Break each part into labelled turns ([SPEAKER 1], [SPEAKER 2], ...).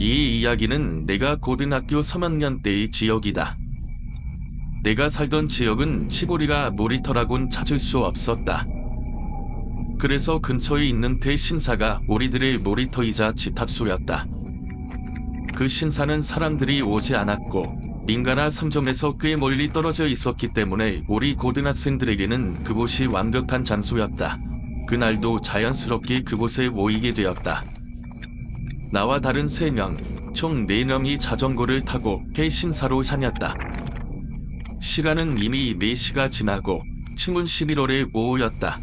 [SPEAKER 1] 이 이야기는 내가 고등학교 3학년 때의 지역이다. 내가 살던 지역은 시골이라 놀이터라곤 찾을 수 없었다. 그래서 근처에 있는 대신사가 우리들의 놀이터이자 집합소였다. 그 신사는 사람들이 오지 않았고 민가나 상점에서 꽤 멀리 떨어져 있었기 때문에 우리 고등학생들에게는 그곳이 완벽한 장소였다. 그날도 자연스럽게 그곳에 모이게 되었다. 나와 다른 3명, 총 4명이 자전거를 타고 대신사로 향했다. 시간은 이미 4시가 지나고 층은 11월의 오후였다.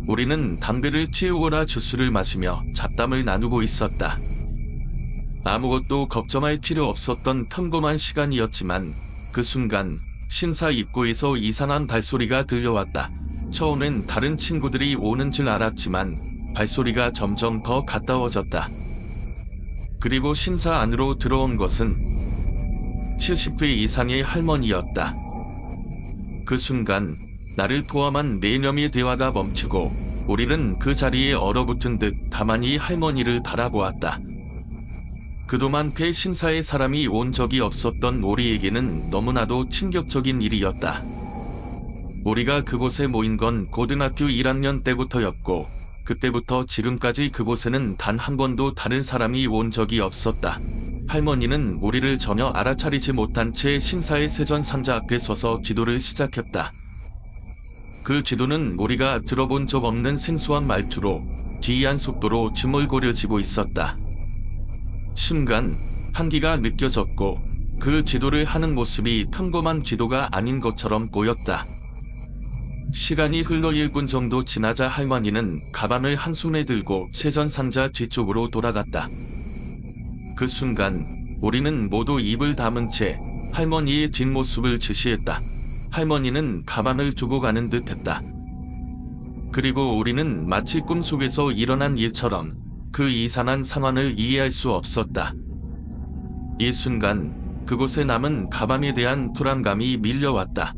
[SPEAKER 1] 우리는 담배를 치우거나 주스를 마시며 잡담을 나누고 있었다. 아무것도 걱정할 필요 없었던 평범한 시간이었지만 그 순간 신사 입구에서 이상한 발소리가 들려왔다. 처음엔 다른 친구들이 오는 줄 알았지만 발소리가 점점 더 가까워졌다. 그리고 신사 안으로 들어온 것은 70대 이상의 할머니였다. 그 순간 나를 포함한 4명의 대화가 멈추고 우리는 그 자리에 얼어붙은 듯 가만히 할머니를 바라보았다. 그동안 폐신사에 사람이 온 적이 없었던 우리에게는 너무나도 충격적인 일이었다. 우리가 그곳에 모인 건 고등학교 1학년 때부터였고 그때부터 지금까지 그곳에는 단 한 번도 다른 사람이 온 적이 없었다. 할머니는 우리를 전혀 알아차리지 못한 채 신사의 세전 상자 앞에 서서 지도를 시작했다. 그 지도는 우리가 들어본 적 없는 생소한 말투로 기이한 속도로 주물거려지고 있었다. 순간 한기가 느껴졌고 그 지도를 하는 모습이 평범한 지도가 아닌 것처럼 보였다. 시간이 흘러 1분 정도 지나자 할머니는 가방을 한 손에 들고 세전 상자 뒤쪽으로 돌아갔다. 그 순간 우리는 모두 입을 다문 채 할머니의 뒷모습을 지시했다. 할머니는 가방을 두고 가는 듯 했다. 그리고 우리는 마치 꿈속에서 일어난 일처럼 그 이상한 상황을 이해할 수 없었다. 이 순간 그곳에 남은 가방에 대한 불안감이 밀려왔다.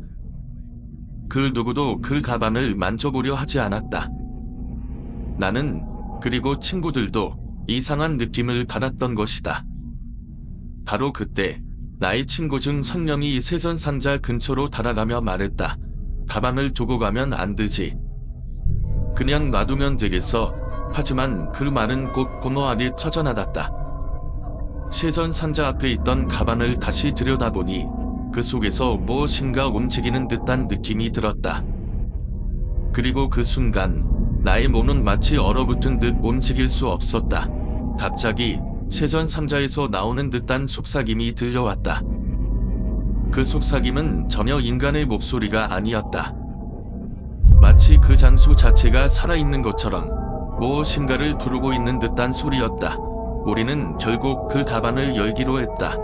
[SPEAKER 1] 그 누구도 그 가방을 만져보려 하지 않았다. 나는, 그리고 친구들도 이상한 느낌을 받았던 것이다. 바로 그때 나의 친구 중 1명이 세전 상자 근처로 다가가며 말했다. 가방을 두고 가면 안 되지. 그냥 놔두면 되겠어. 하지만 그 말은 곧 공허하게 처져나갔다. 세전 상자 앞에 있던 가방을 다시 들여다보니 그 속에서 무엇인가 움직이는 듯한 느낌이 들었다. 그리고 그 순간 나의 몸은 마치 얼어붙은 듯 움직일 수 없었다. 갑자기 세전 상자에서 나오는 듯한 속삭임이 들려왔다. 그 속삭임은 전혀 인간의 목소리가 아니었다. 마치 그 장소 자체가 살아있는 것처럼 무엇인가를 부르고 있는 듯한 소리였다. 우리는 결국 그 가방을 열기로 했다.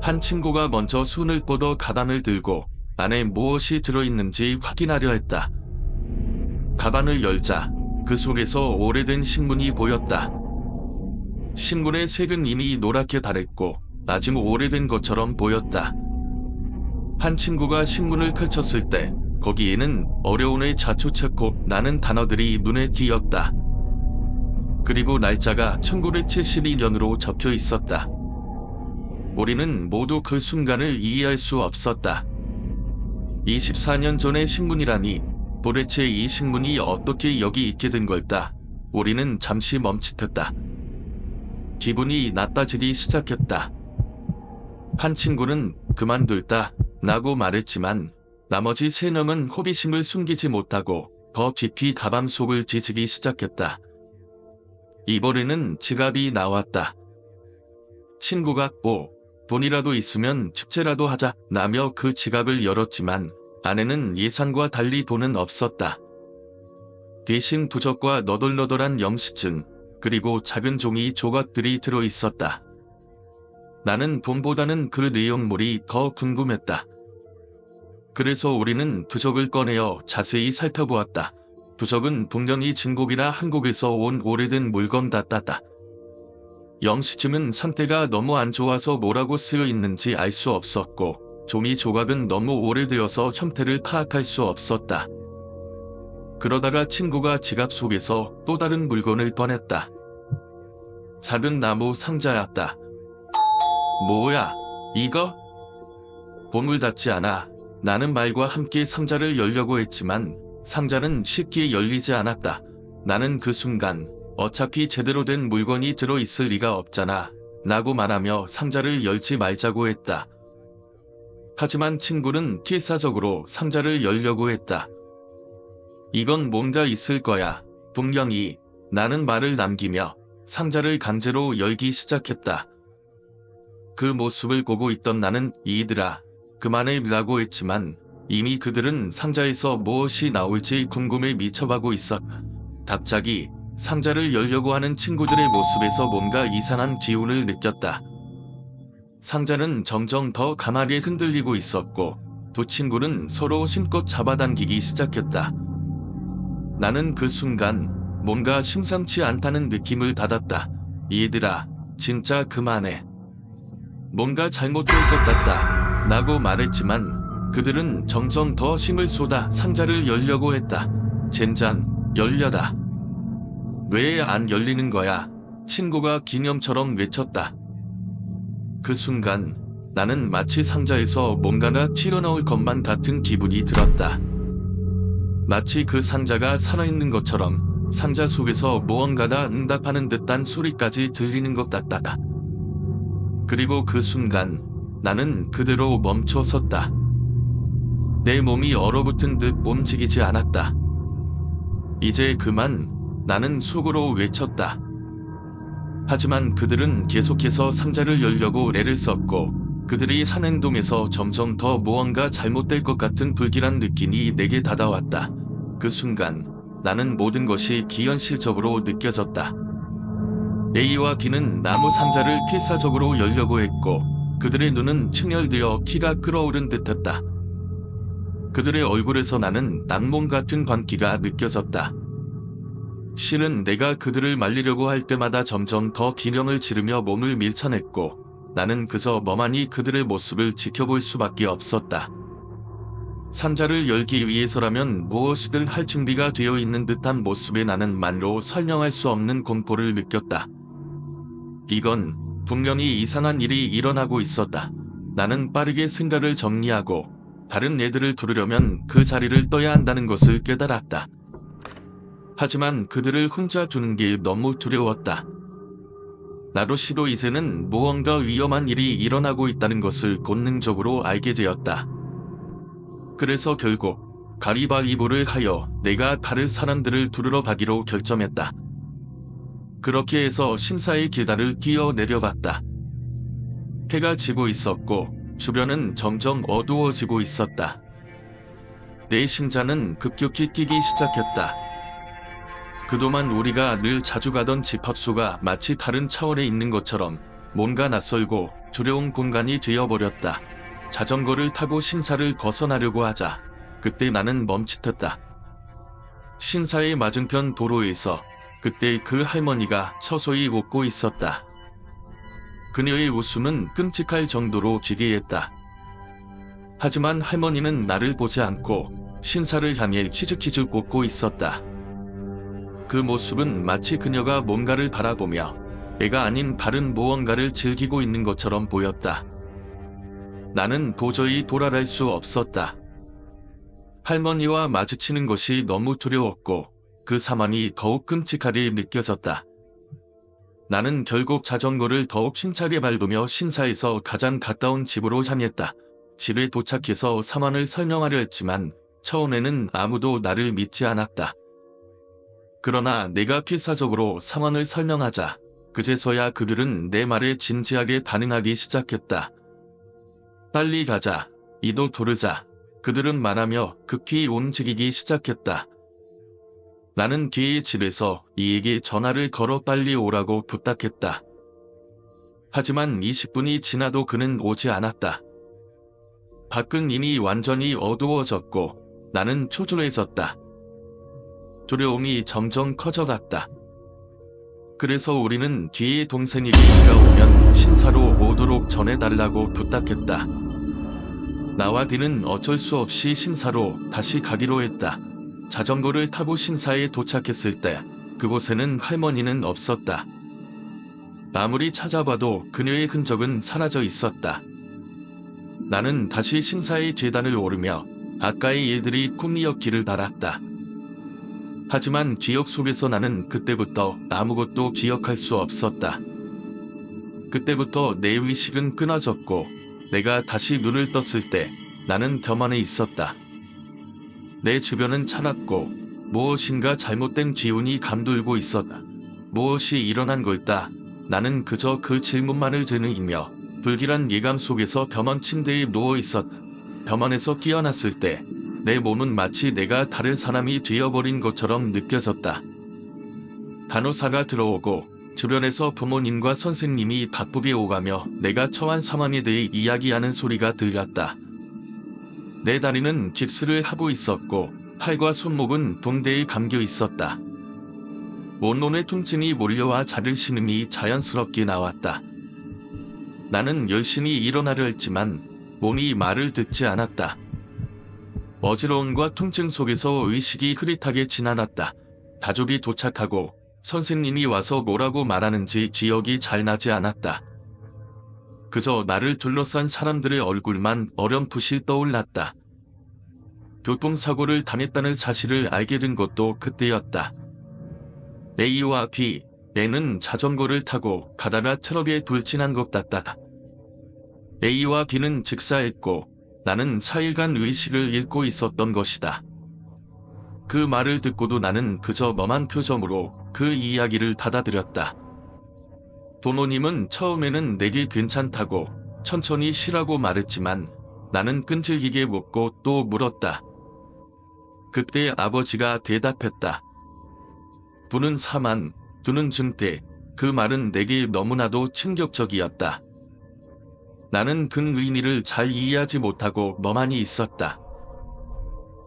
[SPEAKER 1] 한 친구가 먼저 손을 뻗어 가방을 들고 안에 무엇이 들어있는지 확인하려 했다. 가방을 열자 그 속에서 오래된 신문이 보였다. 신문의 색은 이미 노랗게 달했고 아주 오래된 것처럼 보였다. 한 친구가 신문을 펼쳤을 때 거기에는 어려운의 자초체코 나는 단어들이 눈에 띄었다. 그리고 날짜가 1972년으로 적혀 있었다. 우리는 모두 그 순간을 이해할 수 없었다. 24년 전의 신문이라니 도대체 이 신문이 어떻게 여기 있게 된 걸까? 우리는 잠시 멈칫했다. 기분이 나빠지기 시작했다. 한 친구는 그만둘다 라고 말했지만 나머지 3명은 호기심을 숨기지 못하고 더 깊이 가방 속을 뒤지기 시작했다. 이번에는 지갑이 나왔다. 친구가 돈이라도 있으면 축제라도 하자 라며 그 지갑을 열었지만 안에는 예상과 달리 돈은 없었다. 대신 부적과 너덜너덜한 영수증 그리고 작은 종이 조각들이 들어있었다. 나는 돈보다는 그 내용물이 더 궁금했다. 그래서 우리는 부적을 꺼내어 자세히 살펴보았다. 부적은 분명히 중국이나 한국에서 온 오래된 물건 같았다. 영수증은 상태가 너무 안 좋아서 뭐라고 쓰여 있는지 알 수 없었고 종이 조각은 너무 오래되어서 형태를 파악할 수 없었다. 그러다가 친구가 지갑 속에서 또 다른 물건을 꺼냈다. 작은 나무 상자였다. 뭐야, 이거? 보물 같지 않아. 나는 말과 함께 상자를 열려고 했지만 상자는 쉽게 열리지 않았다. 나는 그 순간 어차피 제대로 된 물건이 들어있을 리가 없잖아 라고 말하며 상자를 열지 말자고 했다. 하지만 친구는 필사적으로 상자를 열려고 했다. 이건 뭔가 있을 거야. 분명히. 나는 말을 남기며 상자를 강제로 열기 시작했다. 그 모습을 보고 있던 나는 이들아 그만해 라고 했지만 이미 그들은 상자에서 무엇이 나올지 궁금해 미쳐가고 있었다. 갑자기 상자를 열려고 하는 친구들의 모습에서 뭔가 이상한 기운을 느꼈다. 상자는 점점 더 강하게 흔들리고 있었고 두 친구는 서로 힘껏 잡아당기기 시작했다. 나는 그 순간 뭔가 심상치 않다는 느낌을 받았다. 얘들아, 진짜 그만해. 뭔가 잘못될 것 같다. 라고 말했지만 그들은 점점 더 힘을 쏟아 상자를 열려고 했다. 젠장, 열려다. 왜 안 열리는 거야? 친구가 기념처럼 외쳤다. 그 순간 나는 마치 상자에서 뭔가가 튀어나올 것만 같은 기분이 들었다. 마치 그 상자가 살아있는 것처럼 상자 속에서 무언가가 응답하는 듯한 소리까지 들리는 것 같다. 그리고 그 순간 나는 그대로 멈춰 섰다. 내 몸이 얼어붙은 듯 움직이지 않았다. 이제 그만, 나는 속으로 외쳤다. 하지만 그들은 계속해서 상자를 열려고 애를 썼고 그들이 한 행동에서 점점 더 무언가 잘못될 것 같은 불길한 느낌이 내게 다가왔다. 그 순간 나는 모든 것이 비현실적으로 느껴졌다. A와 B는 나무 상자를 필사적으로 열려고 했고 그들의 눈은 충혈되어 키가 끓어오른 듯했다. 그들의 얼굴에서 나는 낭몽 같은 광기가 느껴졌다. 실은 내가 그들을 말리려고 할 때마다 점점 더 비명을 지르며 몸을 밀쳐냈고 나는 그저 멍하니 그들의 모습을 지켜볼 수밖에 없었다. 상자를 열기 위해서라면 무엇이든 할 준비가 되어 있는 듯한 모습에 나는 말로 설명할 수 없는 공포를 느꼈다. 이건 분명히 이상한 일이 일어나고 있었다. 나는 빠르게 생각을 정리하고 다른 애들을 부르려면 그 자리를 떠야 한다는 것을 깨달았다. 하지만 그들을 혼자 두는 게 너무 두려웠다. 나도 시도 이제는 무언가 위험한 일이 일어나고 있다는 것을 본능적으로 알게 되었다. 그래서 결국 가위바위보를 하여 내가 다른 사람들을 두르러 가기로 결정했다. 그렇게 해서 신사의 계단을 뛰어 내려갔다. 해가 지고 있었고 주변은 점점 어두워지고 있었다. 내 심장은 급격히 뛰기 시작했다. 그동안 우리가 늘 자주 가던 집 합수가 마치 다른 차원에 있는 것처럼 뭔가 낯설고 두려운 공간이 되어버렸다. 자전거를 타고 신사를 벗어나려고 하자 그때 나는 멈칫했다. 신사의 맞은편 도로에서 그때 그 할머니가 서서히 웃고 있었다. 그녀의 웃음은 끔찍할 정도로 기괴했다. 하지만 할머니는 나를 보지 않고 신사를 향해 퀴즈퀴즈 웃고 있었다. 그 모습은 마치 그녀가 뭔가를 바라보며 애가 아닌 다른 무언가를 즐기고 있는 것처럼 보였다. 나는 도저히 돌아갈 수 없었다. 할머니와 마주치는 것이 너무 두려웠고 그 상황이 더욱 끔찍하게 느껴졌다. 나는 결국 자전거를 더욱 힘차게 밟으며 신사에서 가장 가까운 집으로 향했다. 집에 도착해서 상황을 설명하려 했지만 처음에는 아무도 나를 믿지 않았다. 그러나 내가 필사적으로 상황을 설명하자 그제서야 그들은 내 말에 진지하게 반응하기 시작했다. 빨리 가자. 이도 두르자. 그들은 말하며 급히 움직이기 시작했다. 나는 뒤의 집에서 이에게 전화를 걸어 빨리 오라고 부탁했다. 하지만 20분이 지나도 그는 오지 않았다. 밖은 이미 완전히 어두워졌고 나는 초조해졌다. 두려움이 점점 커져갔다. 그래서 우리는 뒤의 동생이 비가 오면 신사로 오도록 전해달라고 부탁했다. 나와 디는 어쩔 수 없이 신사로 다시 가기로 했다. 자전거를 타고 신사에 도착했을 때 그곳에는 할머니는 없었다. 아무리 찾아봐도 그녀의 흔적은 사라져 있었다. 나는 다시 신사의 제단을 오르며 아까의 일들이 꿈이었기를 바랐다. 하지만 기억 속에서 나는 그때부터 아무것도 기억할 수 없었다. 그때부터 내 의식은 끊어졌고 내가 다시 눈을 떴을 때 나는 덤 안에 있었다. 내 주변은 차갑고 무엇인가 잘못된 기운이 감돌고 있었다. 무엇이 일어난 걸까? 나는 그저 그 질문만을 되뇌이며 불길한 예감 속에서 병원 침대에 누워 있었다. 병원에서 깨어났을 때 내 몸은 마치 내가 다른 사람이 되어버린 것처럼 느껴졌다. 간호사가 들어오고 주변에서 부모님과 선생님이 바쁘게 오가며 내가 처한 상황에 대해 이야기하는 소리가 들렸다. 내 다리는 깁스를 하고 있었고 팔과 손목은 붕대에 감겨 있었다. 온몸에 통증이 몰려와 자를 신음이 자연스럽게 나왔다. 나는 열심히 일어나려 했지만 몸이 말을 듣지 않았다. 어지러움과 통증 속에서 의식이 흐릿하게 지나갔다. 가족이 도착하고 선생님이 와서 뭐라고 말하는지 기억이 잘 나지 않았다. 그저 나를 둘러싼 사람들의 얼굴만 어렴풋이 떠올랐다. 교통사고를 당했다는 사실을 알게 된 것도 그때였다. A와 B, A는 자전거를 타고 가다가 트럭에 불진한 것 같다. A와 B는 직사했고 나는 4일간 의식을 잃고 있었던 것이다. 그 말을 듣고도 나는 그저 멍한 표정으로 그 이야기를 받아들였다. 부모님은 처음에는 내게 괜찮다고 천천히 쉬라고 말했지만 나는 끈질기게 묻고 또 물었다. 그때 아버지가 대답했다. 부는 사만, 두는 증대. 그 말은 내게 너무나도 충격적이었다. 나는 그 의미를 잘 이해하지 못하고 멍하니 있었다.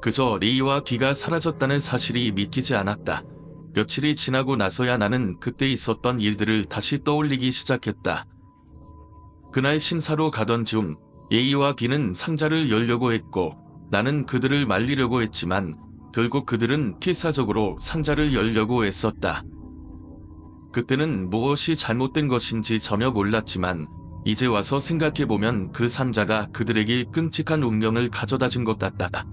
[SPEAKER 1] 그저 A와 B가 사라졌다는 사실이 믿기지 않았다. 며칠이 지나고 나서야 나는 그때 있었던 일들을 다시 떠올리기 시작했다. 그날 신사로 가던 중 A와 B는 상자를 열려고 했고 나는 그들을 말리려고 했지만 결국 그들은 필사적으로 상자를 열려고 애썼다. 그때는 무엇이 잘못된 것인지 전혀 몰랐지만 이제 와서 생각해보면 그 상자가 그들에게 끔찍한 운명을 가져다준 것 같다.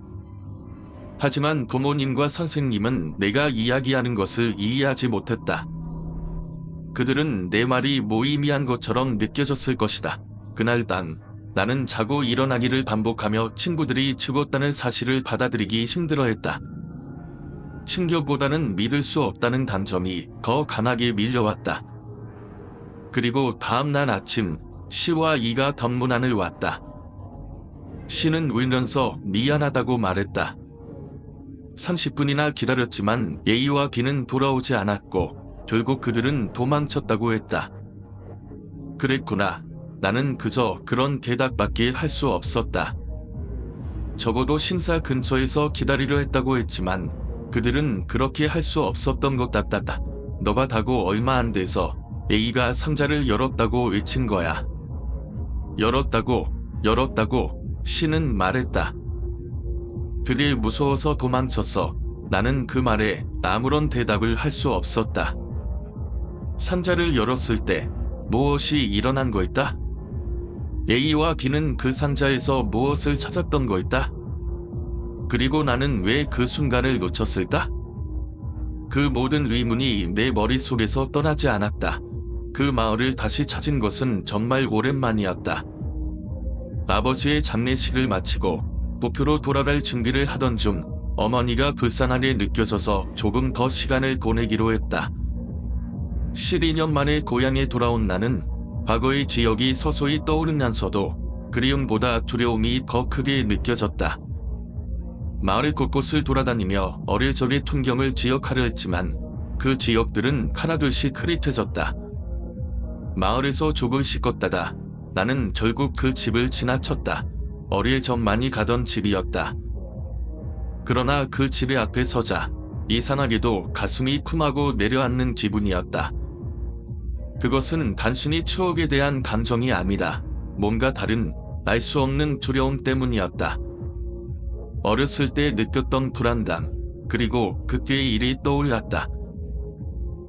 [SPEAKER 1] 하지만 부모님과 선생님은 내가 이야기하는 것을 이해하지 못했다. 그들은 내 말이 무의미한 것처럼 느껴졌을 것이다. 그날 밤 나는 자고 일어나기를 반복하며 친구들이 죽었다는 사실을 받아들이기 힘들어했다. 충격보다는 믿을 수 없다는 감정이 더 강하게 밀려왔다. 그리고 다음날 아침 시와 이가 덤문안을 왔다. 시는 울면서 미안하다고 말했다. 30분이나 기다렸지만 A와 B는 돌아오지 않았고 결국 그들은 도망쳤다고 했다. 그랬구나. 나는 그저 그런 대답밖에 할 수 없었다. 적어도 신사 근처에서 기다리려 했다고 했지만 그들은 그렇게 할 수 없었던 것 같았다. 너가 다고 얼마 안 돼서 A가 상자를 열었다고 외친 거야. 열었다고 시는 말했다. 그게 무서워서 도망쳤어. 나는 그 말에 아무런 대답을 할 수 없었다. 상자를 열었을 때 무엇이 일어난 걸까? A와 B는 그 상자에서 무엇을 찾았던 걸까? 그리고 나는 왜 그 순간을 놓쳤을까? 그 모든 의문이 내 머릿속에서 떠나지 않았다. 그 마을을 다시 찾은 것은 정말 오랜만이었다. 아버지의 장례식을 마치고 도쿄로 돌아갈 준비를 하던 중 어머니가 불쌍하게 느껴져서 조금 더 시간을 보내기로 했다. 12년 만에 고향에 돌아온 나는 과거의 기억이 서서히 떠오르면서도 그리움보다 두려움이 더 크게 느껴졌다. 마을 곳곳을 돌아다니며 어릴 적의 풍경을 기억하려 했지만 그 기억들은 하나둘씩 흐릿해졌다. 마을에서 조금씩 걷다가 나는 결국 그 집을 지나쳤다. 어릴 적 많이 가던 집이었다. 그러나 그 집의 앞에 서자 이상하게도 가슴이 쿵하고 내려앉는 기분이었다. 그것은 단순히 추억에 대한 감정이 아니다. 뭔가 다른 알 수 없는 두려움 때문이었다. 어렸을 때 느꼈던 불안감, 그리고 그때의 일이 떠올랐다.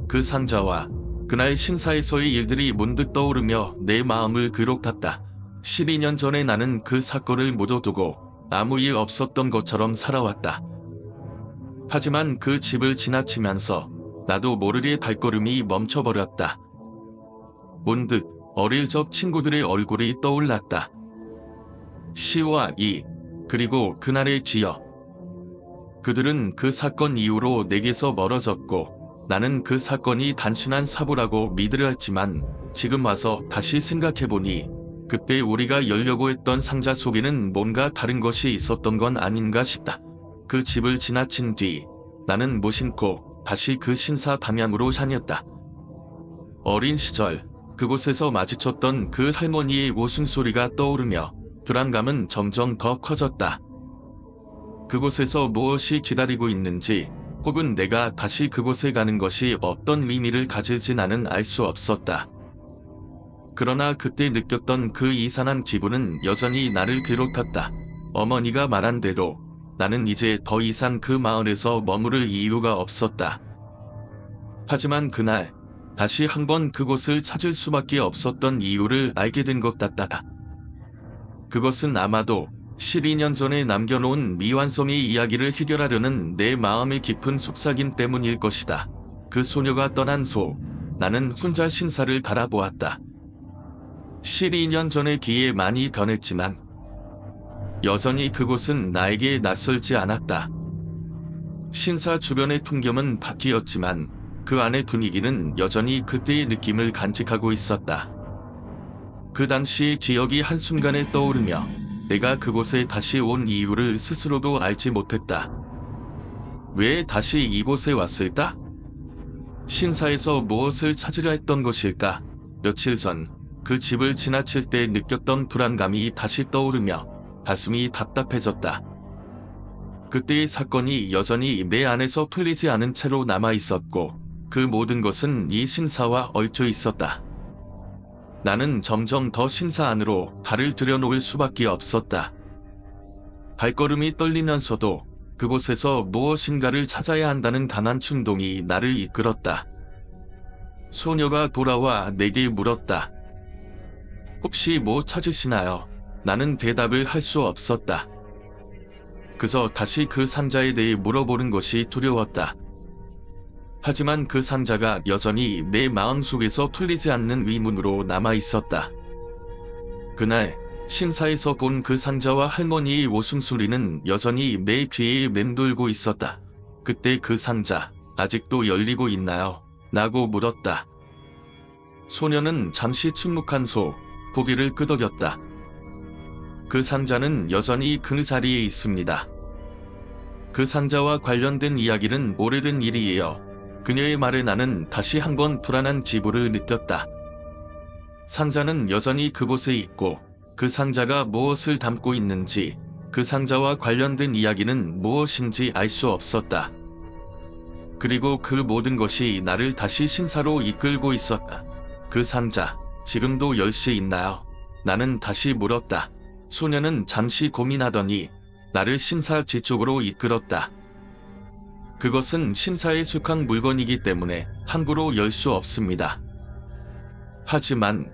[SPEAKER 1] 그 상자와 그날 신사에서의 일들이 문득 떠오르며 내 마음을 그렇탔다. 12년 전에 나는 그 사건을 묻어두고 아무 일 없었던 것처럼 살아왔다. 하지만 그 집을 지나치면서 나도 모르게 발걸음이 멈춰버렸다. 문득 어릴 적 친구들의 얼굴이 떠올랐다. 시와 이, 그리고 그날의 지여. 그들은 그 사건 이후로 내게서 멀어졌고 나는 그 사건이 단순한 사고라고 믿으려 했지만 지금 와서 다시 생각해보니 그때 우리가 열려고 했던 상자 속에는 뭔가 다른 것이 있었던 건 아닌가 싶다. 그 집을 지나친 뒤 나는 무심코 다시 그 신사 방향으로 향했다. 어린 시절 그곳에서 마주쳤던 그 할머니의 웃음소리가 떠오르며 불안감은 점점 더 커졌다. 그곳에서 무엇이 기다리고 있는지 혹은 내가 다시 그곳에 가는 것이 어떤 의미를 가질지 나는 알 수 없었다. 그러나 그때 느꼈던 그 이상한 기분은 여전히 나를 괴롭혔다. 어머니가 말한 대로 나는 이제 더 이상 그 마을에서 머무를 이유가 없었다. 하지만 그날 다시 한번 그곳을 찾을 수밖에 없었던 이유를 알게 된 것 같다. 그것은 아마도 12년 전에 남겨놓은 미완성의 이야기를 해결하려는 내 마음의 깊은 속삭임 때문일 것이다. 그 소녀가 떠난 후 나는 혼자 신사를 바라보았다. 12년 전의 기에 많이 변했지만 여전히 그곳은 나에게 낯설지 않았다. 신사 주변의 풍경은 바뀌었지만 그 안의 분위기는 여전히 그때의 느낌을 간직하고 있었다. 그 당시의 기억이 한순간에 떠오르며 내가 그곳에 다시 온 이유를 스스로도 알지 못했다. 왜 다시 이곳에 왔을까? 신사에서 무엇을 찾으려 했던 것일까? 며칠 전 그 집을 지나칠 때 느꼈던 불안감이 다시 떠오르며 가슴이 답답해졌다. 그때의 사건이 여전히 내 안에서 풀리지 않은 채로 남아 있었고 그 모든 것은 이 신사와 얽혀 있었다. 나는 점점 더 신사 안으로 발을 들여놓을 수밖에 없었다. 발걸음이 떨리면서도 그곳에서 무엇인가를 찾아야 한다는 강한 충동이 나를 이끌었다. 소녀가 돌아와 내게 물었다. 혹시 뭐 찾으시나요? 나는 대답을 할 수 없었다. 그저 다시 그 상자에 대해 물어보는 것이 두려웠다. 하지만 그 상자가 여전히 내 마음속에서 풀리지 않는 의문으로 남아 있었다. 그날 신사에서 본 그 상자와 할머니의 웃음소리는 여전히 내 귀에 맴돌고 있었다. 그때 그 상자 아직도 열리고 있나요? 라고 물었다. 소녀는 잠시 침묵한 후 고개를 끄덕였다. 그 상자는 여전히 그 자리에 있습니다. 그 상자와 관련된 이야기는 오래된 일이에요. 그녀의 말에 나는 다시 한번 불안한 기분을 느꼈다. 상자는 여전히 그곳에 있고 그 상자가 무엇을 담고 있는지 그 상자와 관련된 이야기는 무엇인지 알 수 없었다. 그리고 그 모든 것이 나를 다시 신사로 이끌고 있었다. 그 상자 지금도 열 수 있나요? 나는 다시 물었다. 소녀는 잠시 고민하더니 나를 신사 뒤쪽으로 이끌었다. 그것은 신사에 속한 물건이기 때문에 함부로 열 수 없습니다. 하지만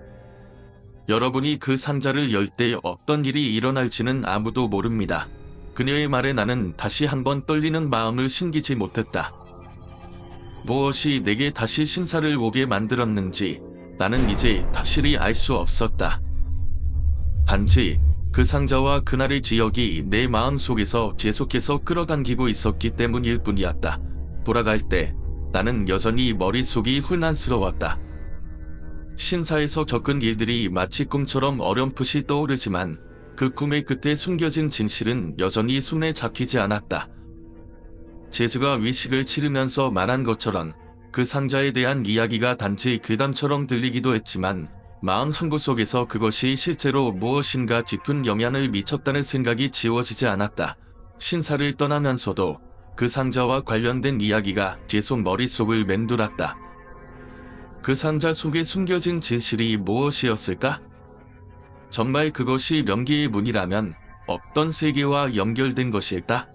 [SPEAKER 1] 여러분이 그 상자를 열 때 어떤 일이 일어날지는 아무도 모릅니다. 그녀의 말에 나는 다시 한번 떨리는 마음을 숨기지 못했다. 무엇이 내게 다시 신사를 오게 만들었는지 나는 이제 확실히 알 수 없었다. 단지 그 상자와 그날의 기억이 내 마음속에서 계속해서 끌어당기고 있었기 때문일 뿐이었다. 돌아갈 때 나는 여전히 머릿속이 혼란스러웠다. 신사에서 겪은 일들이 마치 꿈처럼 어렴풋이 떠오르지만 그 꿈의 끝에 숨겨진 진실은 여전히 손에 잡히지 않았다. 제수가 위식을 치르면서 말한 것처럼 그 상자에 대한 이야기가 단지 괴담처럼 들리기도 했지만 마음 한구석에서 그것이 실제로 무엇인가 깊은 영향을 미쳤다는 생각이 지워지지 않았다. 신사를 떠나면서도 그 상자와 관련된 이야기가 계속 머릿속을 맴돌았다. 그 상자 속에 숨겨진 진실이 무엇이었을까? 정말 그것이 명기의 문이라면 어떤 세계와 연결된 것일까?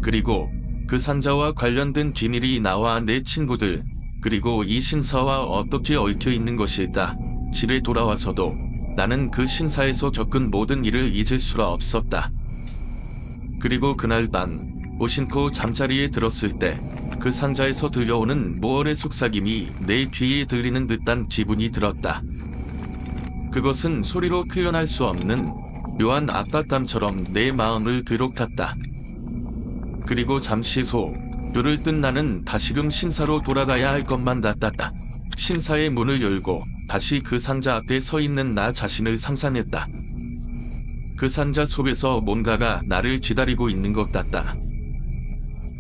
[SPEAKER 1] 그리고 그 상자와 관련된 비밀이 나와 내 친구들, 그리고 이 신사와 어떻게 얽혀 있는 것일까? 집에 돌아와서도 나는 그 신사에서 겪은 모든 일을 잊을 수가 없었다. 그리고 그날 밤 무심코 잠자리에 들었을 때 그 상자에서 들려오는 무얼의 속삭임이 내 귀에 들리는 듯한 기분이 들었다. 그것은 소리로 표현할 수 없는 묘한 압박감처럼 내 마음을 괴롭혔다. 그리고 잠시 후 뼈를 뜬 나는 다시금 신사로 돌아가야 할 것만 같았다. 신사의 문을 열고 다시 그 상자 앞에 서 있는 나 자신을 상상했다. 그 상자 속에서 뭔가가 나를 기다리고 있는 것 같다.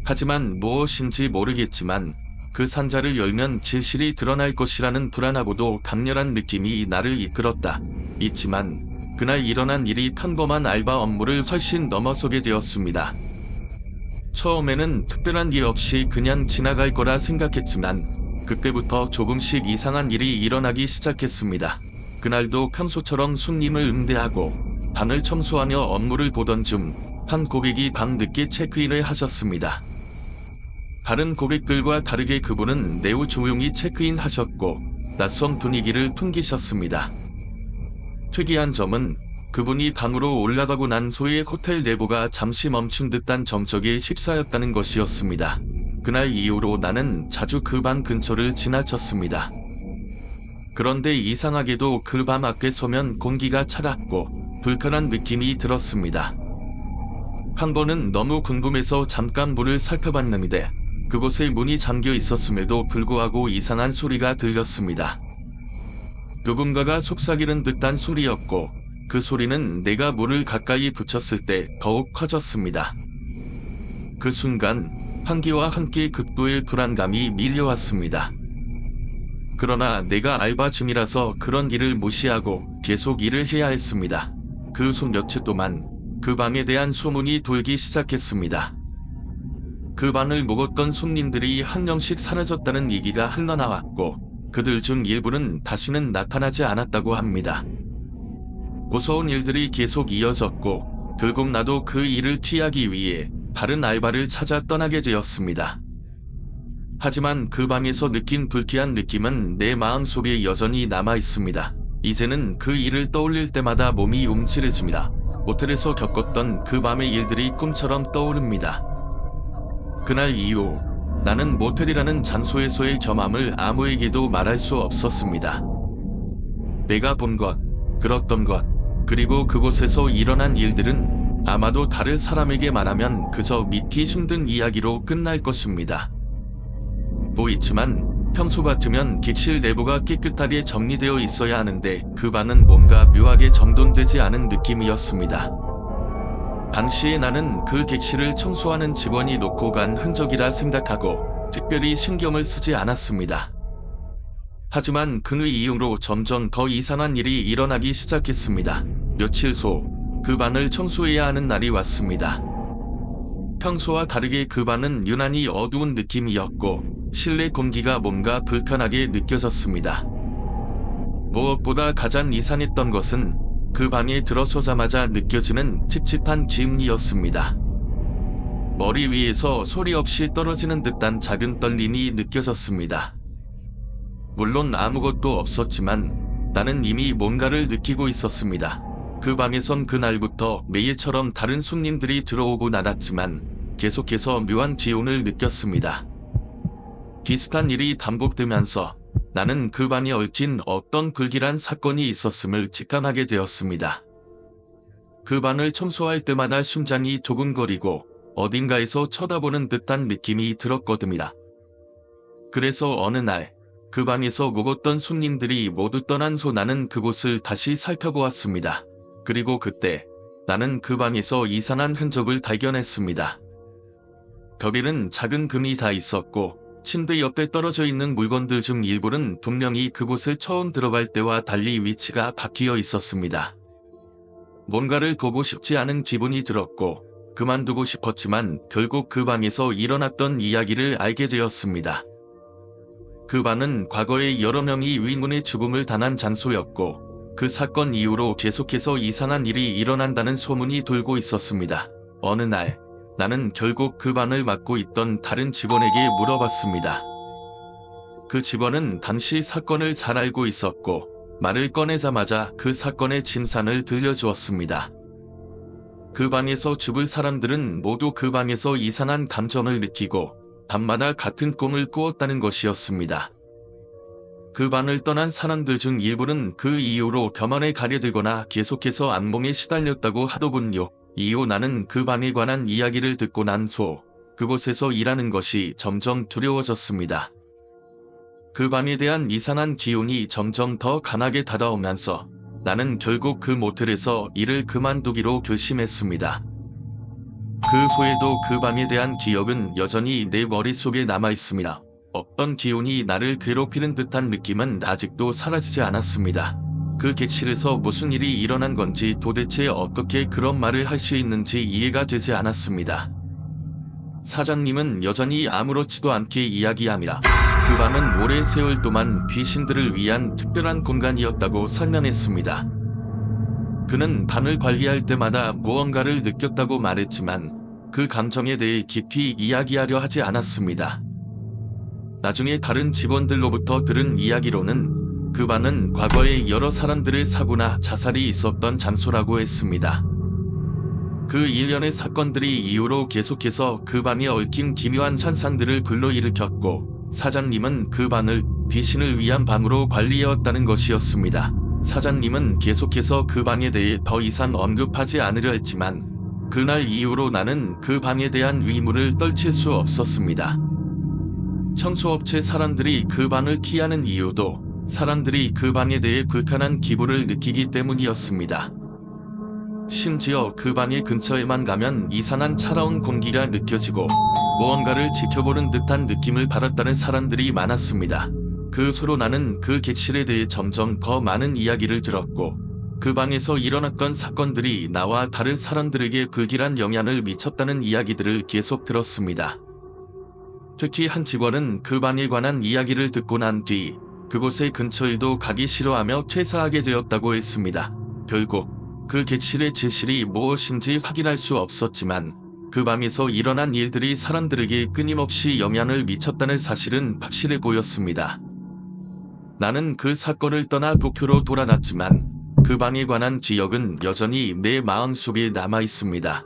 [SPEAKER 1] 하지만 무엇인지 모르겠지만 그 상자를 열면 진실이 드러날 것이라는 불안하고도 강렬한 느낌이 나를 이끌었다. 있지만 그날 일어난 일이 평범한 알바 업무를 훨씬 넘어서게 되었습니다. 처음에는 특별한 일 없이 그냥 지나갈 거라 생각했지만 그때부터 조금씩 이상한 일이 일어나기 시작했습니다. 그날도 평소처럼 손님을 응대하고 방을 청소하며 업무를 보던 중 한 고객이 밤늦게 체크인을 하셨습니다. 다른 고객들과 다르게 그분은 매우 조용히 체크인 하셨고 낯선 분위기를 풍기셨습니다. 특이한 점은 그분이 방으로 올라가고 난 후에 호텔 내부가 잠시 멈춘 듯한 정적의 식사였다는 것이었습니다. 그날 이후로 나는 자주 그 방 근처를 지나쳤습니다. 그런데 이상하게도 그 밤 앞에 서면 공기가 차갑고 불편한 느낌이 들었습니다. 한 번은 너무 궁금해서 잠깐 문을 살펴봤는데 그곳에 문이 잠겨 있었음에도 불구하고 이상한 소리가 들렸습니다. 누군가가 속삭이는 듯한 소리였고 그 소리는 내가 문을 가까이 붙였을 때 더욱 커졌습니다. 그 순간 환기와 함께 극도의 불안감이 밀려왔습니다. 그러나 내가 알바 중이라서 그런 일을 무시하고 계속 일을 해야 했습니다. 그 후 며칠 동안 그 방에 대한 소문이 돌기 시작했습니다. 그 방을 묵었던 손님들이 한 명씩 사라졌다는 얘기가 흘러나왔고 그들 중 일부는 다시는 나타나지 않았다고 합니다. 무서운 일들이 계속 이어졌고 결국 나도 그 일을 피하기 위해 다른 알바를 찾아 떠나게 되었습니다. 하지만 그 방에서 느낀 불쾌한 느낌은 내 마음속에 여전히 남아 있습니다. 이제는 그 일을 떠올릴 때마다 몸이 움츠러집니다. 호텔에서 겪었던 그 밤의 일들이 꿈처럼 떠오릅니다. 그날 이후 나는 모텔이라는 장소에서의 경험을 아무에게도 말할 수 없었습니다. 내가 본 것, 들었던 것, 그리고 그곳에서 일어난 일들은 아마도 다른 사람에게 말하면 그저 믿기 힘든 이야기로 끝날 것입니다. 있지만 평소 같으면 객실 내부가 깨끗하게 정리되어 있어야 하는데 그 방은 뭔가 묘하게 정돈되지 않은 느낌이었습니다. 당시에 나는 그 객실을 청소하는 직원이 놓고 간 흔적이라 생각하고 특별히 신경을 쓰지 않았습니다. 하지만 그 이후로 점점 더 이상한 일이 일어나기 시작했습니다. 며칠 후 그 방을 청소해야 하는 날이 왔습니다. 평소와 다르게 그 방은 유난히 어두운 느낌이었고 실내 공기가 뭔가 불편하게 느껴졌습니다. 무엇보다 가장 이상했던 것은 그 방에 들어서자마자 느껴지는 찝찝한 기운이었습니다. 머리 위에서 소리 없이 떨어지는 듯한 작은 떨림이 느껴졌습니다. 물론 아무것도 없었지만 나는 이미 뭔가를 느끼고 있었습니다. 그 방에선 그날부터 매일처럼 다른 손님들이 들어오고 나갔지만 계속해서 묘한 기운을 느꼈습니다. 비슷한 일이 반복되면서 나는 그 방에 얽힌 어떤 불길한 사건이 있었음을 직감하게 되었습니다. 그 방을 청소할 때마다 심장이 조근거리고 어딘가에서 쳐다보는 듯한 느낌이 들었거든요. 그래서 어느 날 그 방에서 묵었던 손님들이 모두 떠난 후 나는 그곳을 다시 살펴보았습니다. 그리고 그때 나는 그 방에서 이상한 흔적을 발견했습니다. 벽에는 작은 금이 다 있었고 침대 옆에 떨어져 있는 물건들 중 일부는 분명히 그곳을 처음 들어갈 때와 달리 위치가 바뀌어 있었습니다. 뭔가를 보고 싶지 않은 기분이 들었고 그만두고 싶었지만 결국 그 방에서 일어났던 이야기를 알게 되었습니다. 그 방은 과거에 여러 명이 의문의 죽음을 당한 장소였고 그 사건 이후로 계속해서 이상한 일이 일어난다는 소문이 돌고 있었습니다. 어느 날 나는 결국 그 방을 맡고 있던 다른 직원에게 물어봤습니다. 그 직원은 당시 사건을 잘 알고 있었고 말을 꺼내자마자 그 사건의 진상을 들려주었습니다. 그 방에서 죽을 사람들은 모두 그 방에서 이상한 감정을 느끼고 밤마다 같은 꿈을 꾸었다는 것이었습니다. 그 방을 떠난 사람들 중 일부는 그 이후로 병원에 가게 되거나 계속해서 악몽에 시달렸다고 하더군요. 이후 나는 그 방에 관한 이야기를 듣고 난 후 그곳에서 일하는 것이 점점 두려워졌습니다. 그 방에 대한 이상한 기운이 점점 더 강하게 다가오면서 나는 결국 그 모텔에서 일을 그만두기로 결심했습니다. 그 후에도 그 방에 대한 기억은 여전히 내 머릿속에 남아있습니다. 어떤 기운이 나를 괴롭히는 듯한 느낌은 아직도 사라지지 않았습니다. 그 객실에서 무슨 일이 일어난 건지 도대체 어떻게 그런 말을 할 수 있는지 이해가 되지 않았습니다. 사장님은 여전히 아무렇지도 않게 이야기합니다. 그 방은 오랜 세월 동안 귀신들을 위한 특별한 공간이었다고 설명했습니다. 그는 방을 관리할 때마다 무언가를 느꼈다고 말했지만 그 감정에 대해 깊이 이야기하려 하지 않았습니다. 나중에 다른 직원들로부터 들은 이야기로는 그 방은 과거에 여러 사람들의 사고나 자살이 있었던 장소라고 했습니다. 그 일련의 사건들이 이후로 계속해서 그 방에 얽힌 기묘한 현상들을 불러일으켰고 사장님은 그 방을 귀신을 위한 방으로 관리해왔다는 것이었습니다. 사장님은 계속해서 그 방에 대해 더 이상 언급하지 않으려 했지만 그날 이후로 나는 그 방에 대한 의문을 떨칠 수 없었습니다. 청소업체 사람들이 그 방을 피하는 이유도 사람들이 그 방에 대해 불편한 기분을 느끼기 때문이었습니다. 심지어 그 방의 근처에만 가면 이상한 차가운 공기가 느껴지고 무언가를 지켜보는 듯한 느낌을 받았다는 사람들이 많았습니다. 그 후로 나는 그 객실에 대해 점점 더 많은 이야기를 들었고 그 방에서 일어났던 사건들이 나와 다른 사람들에게 불길한 영향을 미쳤다는 이야기들을 계속 들었습니다. 특히 한 직원은 그 방에 관한 이야기를 듣고 난 뒤 그곳의 근처에도 가기 싫어하며 퇴사하게 되었다고 했습니다. 결국 그 객실의 진실이 무엇인지 확인할 수 없었지만 그 방에서 일어난 일들이 사람들에게 끊임없이 영향을 미쳤다는 사실은 확실해 보였습니다. 나는 그 사건을 떠나 도쿄로 돌아갔지만 그 방에 관한 기억은 여전히 내 마음속에 남아 있습니다.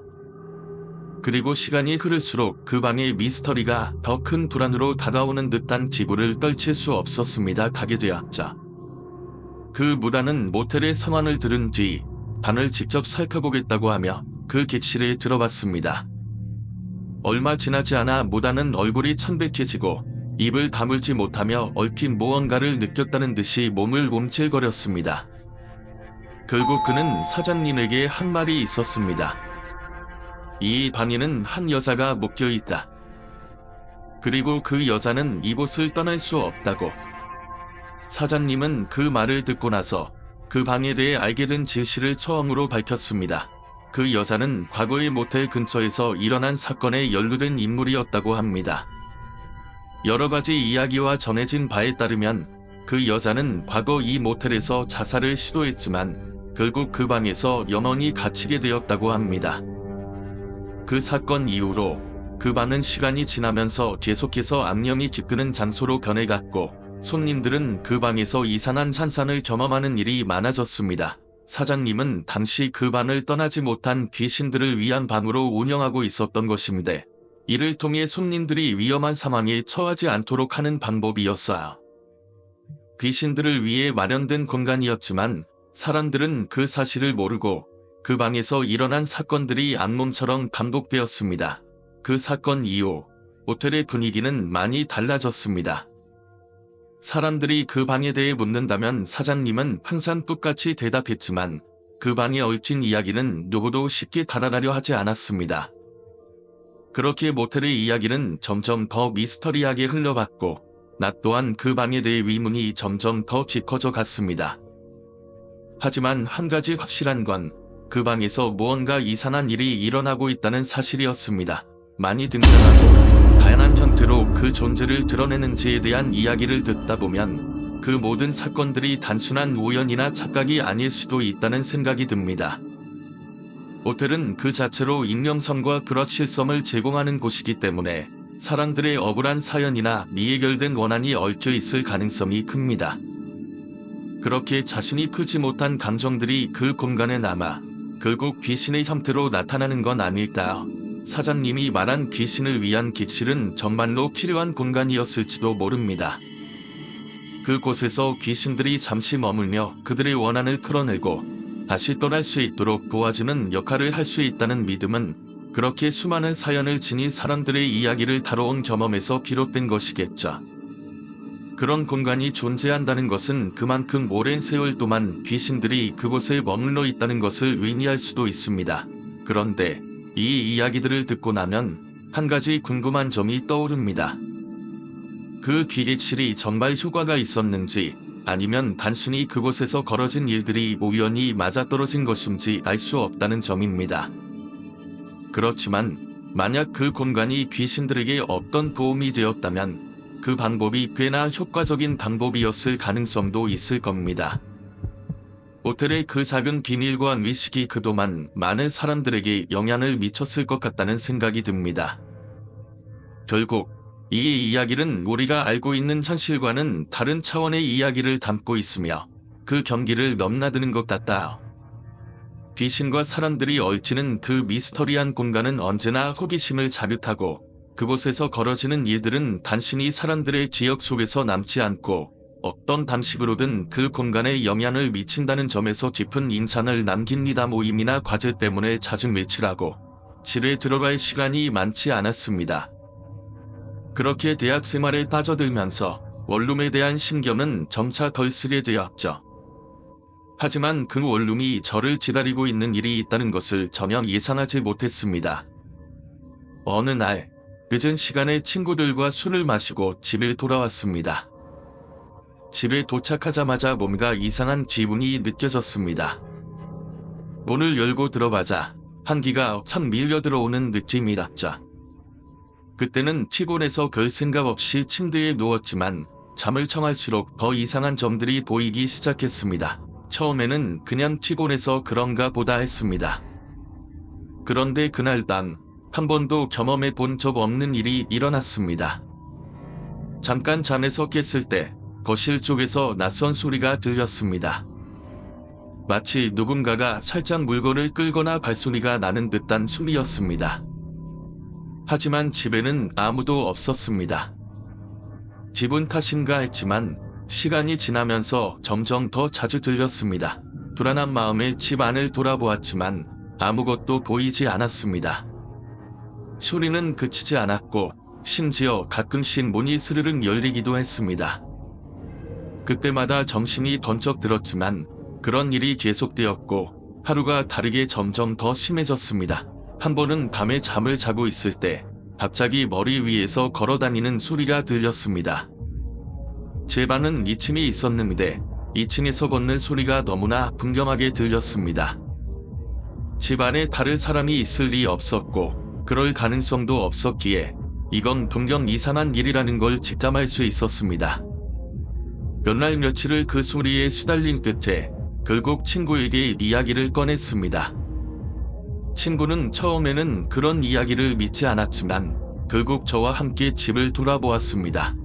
[SPEAKER 1] 그리고 시간이 흐를수록 그 방의 미스터리가 더 큰 불안으로 다가오는 듯한 기분을 떨칠 수 없었습니다. 가게 되었죠. 그 무단은 모텔의 성황을 들은 뒤 방을 직접 살펴보겠다고 하며 그 객실에 들어봤습니다. 얼마 지나지 않아 무단은 얼굴이 천백해지고 입을 다물지 못하며 얽힌 무언가를 느꼈다는 듯이 몸을 움찔거렸습니다. 결국 그는 사장님에게 한 말이 있었습니다. 이 방에는 한 여자가 묶여있다. 그리고 그 여자는 이곳을 떠날 수 없다고. 사장님은 그 말을 듣고 나서 그 방에 대해 알게 된 진실을 처음으로 밝혔습니다. 그 여자는 과거의 모텔 근처에서 일어난 사건에 연루된 인물이었다고 합니다. 여러 가지 이야기와 전해진 바에 따르면 그 여자는 과거 이 모텔에서 자살을 시도했지만 결국 그 방에서 영원히 갇히게 되었다고 합니다. 그 사건 이후로 그 방은 시간이 지나면서 계속해서 악령이 깃드는 장소로 변해갔고 손님들은 그 방에서 이상한 현상을 경험하는 일이 많아졌습니다. 사장님은 당시 그 방을 떠나지 못한 귀신들을 위한 방으로 운영하고 있었던 것인데 이를 통해 손님들이 위험한 상황에 처하지 않도록 하는 방법이었어요. 귀신들을 위해 마련된 공간이었지만 사람들은 그 사실을 모르고 그 방에서 일어난 사건들이 악몽처럼 반복되었습니다. 그 사건 이후 모텔의 분위기는 많이 달라졌습니다. 사람들이 그 방에 대해 묻는다면 사장님은 항상 똑같이 대답했지만 그 방에 얽힌 이야기는 누구도 쉽게 달아나려 하지 않았습니다. 그렇게 모텔의 이야기는 점점 더 미스터리하게 흘러갔고 나 또한 그 방에 대해 의문이 점점 더 짙어져 갔습니다. 하지만 한 가지 확실한 건 그 방에서 무언가 이상한 일이 일어나고 있다는 사실이었습니다. 많이 등장하고 다양한 형태로 그 존재를 드러내는지에 대한 이야기를 듣다 보면 그 모든 사건들이 단순한 우연이나 착각이 아닐 수도 있다는 생각이 듭니다. 모텔은 그 자체로 익명성과 불확실성을 제공하는 곳이기 때문에 사람들의 억울한 사연이나 미해결된 원한이 얽혀 있을 가능성이 큽니다. 그렇게 자신이 풀지 못한 감정들이 그 공간에 남아 결국 귀신의 형태로 나타나는 건 아닐까요? 사장님이 말한 귀신을 위한 객실은 정말로 필요한 공간이었을지도 모릅니다. 그곳에서 귀신들이 잠시 머물며 그들의 원한을 끌어내고 다시 떠날 수 있도록 도와주는 역할을 할 수 있다는 믿음은 그렇게 수많은 사연을 지닌 사람들의 이야기를 다뤄온 경험에서 비롯된 것이겠죠. 그런 공간이 존재한다는 것은 그만큼 오랜 세월 동안 귀신들이 그곳에 머물러 있다는 것을 의미할 수도 있습니다. 그런데 이 이야기들을 듣고 나면 한 가지 궁금한 점이 떠오릅니다. 그 기계실이 정말 효과가 있었는지 아니면 단순히 그곳에서 벌어진 일들이 우연히 맞아떨어진 것인지 알 수 없다는 점입니다. 그렇지만 만약 그 공간이 귀신들에게 어떤 도움이 되었다면 그 방법이 꽤나 효과적인 방법이었을 가능성도 있을 겁니다. 호텔의 그 작은 비밀과 의식이 그동안 많은 사람들에게 영향을 미쳤을 것 같다는 생각이 듭니다. 결국 이 이야기는 우리가 알고 있는 현실과는 다른 차원의 이야기를 담고 있으며 그 경기를 넘나드는 것 같아요. 귀신과 사람들이 얽히는 그 미스터리한 공간은 언제나 호기심을 자극하고 그곳에서 벌어지는 일들은 단순히 사람들의 기억 속에서 남지 않고 어떤 방식으로든 그 공간에 영향을 미친다는 점에서 깊은 인상을 남깁니다. 모임이나 과제 때문에 자주 외출하고 집에 들어갈 시간이 많지 않았습니다. 그렇게 대학 생활에 빠져들면서 원룸에 대한 신경은 점차 덜 쓰게 되었죠. 하지만 그 원룸이 저를 기다리고 있는 일이 있다는 것을 전혀 예상하지 못했습니다. 어느 날 늦은 시간에 친구들과 술을 마시고 집에 돌아왔습니다. 집에 도착하자마자 뭔가 이상한 기분이 느껴졌습니다. 문을 열고 들어가자 한기가 찬 밀려 들어오는 느낌이었죠. 그때는 피곤해서 별 생각 없이 침대에 누웠지만 잠을 청할수록 더 이상한 점들이 보이기 시작했습니다. 처음에는 그냥 피곤해서 그런가 보다 했습니다. 그런데 그날 밤 한 번도 경험해 본 적 없는 일이 일어났습니다. 잠깐 잠에서 깼을 때 거실 쪽에서 낯선 소리가 들렸습니다. 마치 누군가가 살짝 물건을 끌거나 발소리가 나는 듯한 소리였습니다. 하지만 집에는 아무도 없었습니다. 기분 탓인가 했지만 시간이 지나면서 점점 더 자주 들렸습니다. 불안한 마음에 집 안을 돌아보았지만 아무것도 보이지 않았습니다. 소리는 그치지 않았고 심지어 가끔씩 문이 스르륵 열리기도 했습니다. 그때마다 정신이 번쩍 들었지만 그런 일이 계속되었고 하루가 다르게 점점 더 심해졌습니다. 한 번은 밤에 잠을 자고 있을 때 갑자기 머리 위에서 걸어다니는 소리가 들렸습니다. 제 방은 2층에 있었는데 2층에서 걷는 소리가 너무나 분명하게 들렸습니다. 집 안에 다른 사람이 있을 리 없었고 그럴 가능성도 없었기에 이건 분명 이상한 일이라는 걸 직감할 수 있었습니다. 몇 날 며칠을 그 소리에 시달린 끝에 결국 친구에게 이야기를 꺼냈습니다. 친구는 처음에는 그런 이야기를 믿지 않았지만 결국 저와 함께 집을 돌아보았습니다.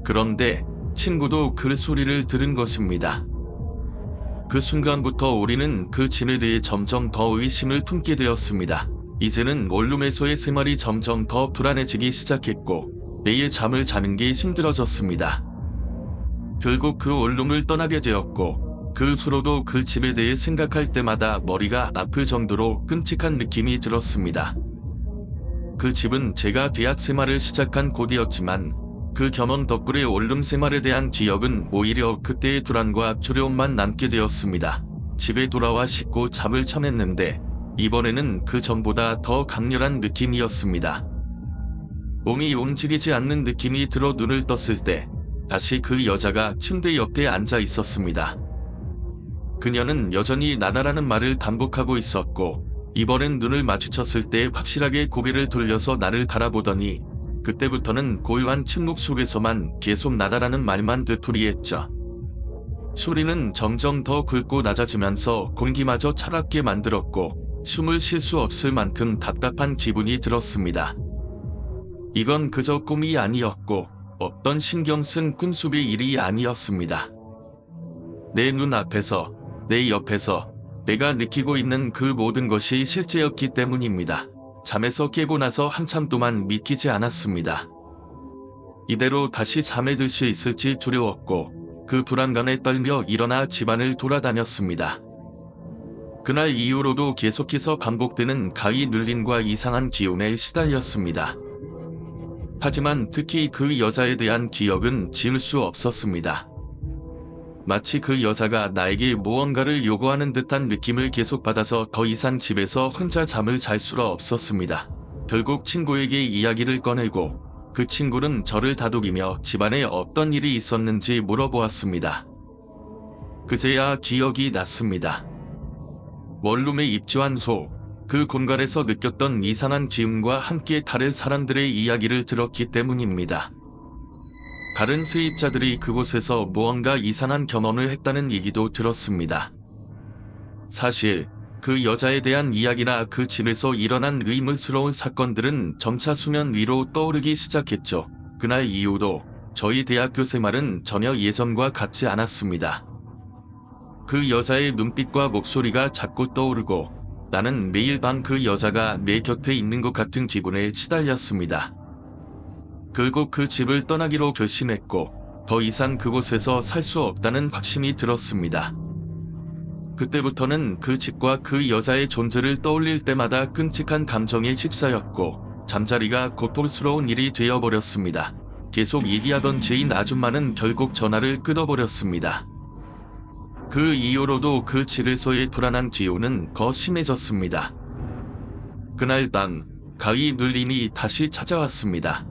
[SPEAKER 1] 그런데 친구도 그 소리를 들은 것입니다. 그 순간부터 우리는 그 집에 대해 점점 더 의심을 품게 되었습니다. 이제는 원룸에서의 생활이 점점 더 불안해지기 시작했고 매일 잠을 자는 게 힘들어졌습니다. 결국 그 원룸을 떠나게 되었고 그 후로도 그 집에 대해 생각할 때마다 머리가 아플 정도로 끔찍한 느낌이 들었습니다. 그 집은 제가 대학 생활을 시작한 곳이었지만 그 경험 덕분에 원룸 생활에 대한 기억은 오히려 그때의 불안과 두려움만 남게 되었습니다. 집에 돌아와 씻고 잠을 청했는데 이번에는 그 전보다 더 강렬한 느낌이었습니다. 몸이 움직이지 않는 느낌이 들어 눈을 떴을 때 다시 그 여자가 침대 옆에 앉아 있었습니다. 그녀는 여전히 나다라는 말을 반복하고 있었고 이번엔 눈을 마주쳤을 때 확실하게 고개를 돌려서 나를 바라보더니 그때부터는 고요한 침묵 속에서만 계속 나다라는 말만 되풀이했죠. 소리는 점점 더 굵고 낮아지면서 공기마저 차갑게 만들었고 숨을 쉴 수 없을 만큼 답답한 기분이 들었습니다. 이건 그저 꿈이 아니었고 어떤 신경 쓴 꿈속의 일이 아니었습니다. 내 눈앞에서, 내 옆에서 내가 느끼고 있는 그 모든 것이 실제였기 때문입니다. 잠에서 깨고 나서 한참 동안 믿기지 않았습니다. 이대로 다시 잠에 들 수 있을지 두려웠고 그 불안감에 떨며 일어나 집안을 돌아다녔습니다. 그날 이후로도 계속해서 반복되는 가위 눌림과 이상한 기운에 시달렸습니다. 하지만 특히 그 여자에 대한 기억은 지울 수 없었습니다. 마치 그 여자가 나에게 무언가를 요구하는 듯한 느낌을 계속 받아서 더 이상 집에서 혼자 잠을 잘 수가 없었습니다. 결국 친구에게 이야기를 꺼내고 그 친구는 저를 다독이며 집안에 어떤 일이 있었는지 물어보았습니다. 그제야 기억이 났습니다. 원룸에 입주한 후 그 공간에서 느꼈던 이상한 기운과 함께 다른 사람들의 이야기를 들었기 때문입니다. 다른 세입자들이 그곳에서 무언가 이상한 경험을 했다는 얘기도 들었습니다. 사실 그 여자에 대한 이야기나 그 집에서 일어난 의문스러운 사건들은 점차 수면 위로 떠오르기 시작했죠. 그날 이후로 저희 대학교 생활은 전혀 예전과 같지 않았습니다. 그 여자의 눈빛과 목소리가 자꾸 떠오르고 나는 매일 밤 그 여자가 내 곁에 있는 것 같은 기분에 시달렸습니다. 결국 그 집을 떠나기로 결심했고 더 이상 그곳에서 살 수 없다는 확신이 들었습니다. 그때부터는 그 집과 그 여자의 존재를 떠올릴 때마다 끔찍한 감정에 휩싸였고 잠자리가 고통스러운 일이 되어버렸습니다. 계속 얘기하던 지인 아줌마는 결국 전화를 끊어버렸습니다. 그 이후로도 그 집에서의 불안한 기운은 더 심해졌습니다. 그날 밤 가위 눌림이 다시 찾아왔습니다.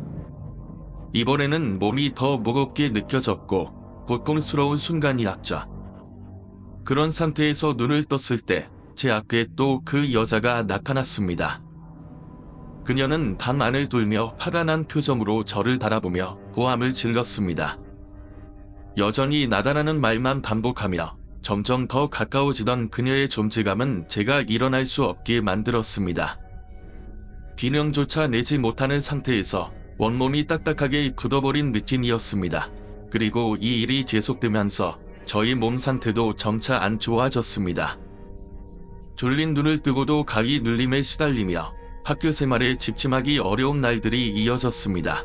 [SPEAKER 1] 이번에는 몸이 더 무겁게 느껴졌고 고통스러운 순간이었죠. 그런 상태에서 눈을 떴을 때 제 앞에 또 그 여자가 나타났습니다. 그녀는 방 안을 돌며 파란한 표정으로 저를 바라보며 고함을 질렀습니다. 여전히 나다라는 말만 반복하며 점점 더 가까워지던 그녀의 존재감은 제가 일어날 수 없게 만들었습니다. 비명조차 내지 못하는 상태에서 온몸이 딱딱하게 굳어버린 느낌이었습니다. 그리고 이 일이 계속되면서 저희 몸 상태도 점차 안 좋아졌습니다. 졸린 눈을 뜨고도 가위 눌림에 시달리며 학교 생활에 집중하기 어려운 날들이 이어졌습니다.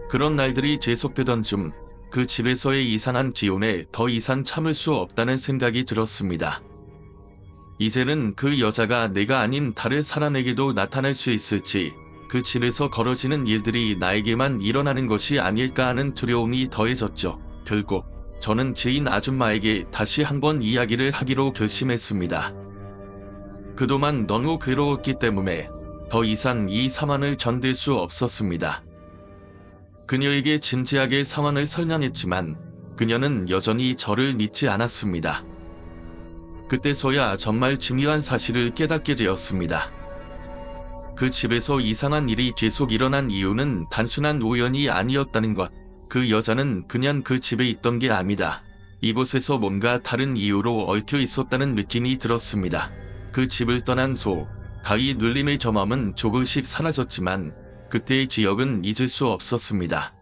[SPEAKER 1] 그런 날들이 계속되던 중 그 집에서의 이상한 기운에 더 이상 참을 수 없다는 생각이 들었습니다. 이제는 그 여자가 내가 아닌 다른 사람에게도 나타날 수 있을지, 그 집에서 벌어지는 일들이 나에게만 일어나는 것이 아닐까 하는 두려움이 더해졌죠. 결국 저는 지인 아줌마에게 다시 한번 이야기를 하기로 결심했습니다. 그동안 너무 괴로웠기 때문에 더 이상 이 상황을 견딜 수 없었습니다. 그녀에게 진지하게 상황을 설명했지만 그녀는 여전히 저를 믿지 않았습니다. 그때서야 정말 중요한 사실을 깨닫게 되었습니다. 그 집에서 이상한 일이 계속 일어난 이유는 단순한 우연이 아니었다는 것. 그 여자는 그냥 그 집에 있던 게 아니다. 이곳에서 뭔가 다른 이유로 얽혀 있었다는 느낌이 들었습니다. 그 집을 떠난 후 가위 눌림의 경험은 조금씩 사라졌지만 그때의 기억은 잊을 수 없었습니다.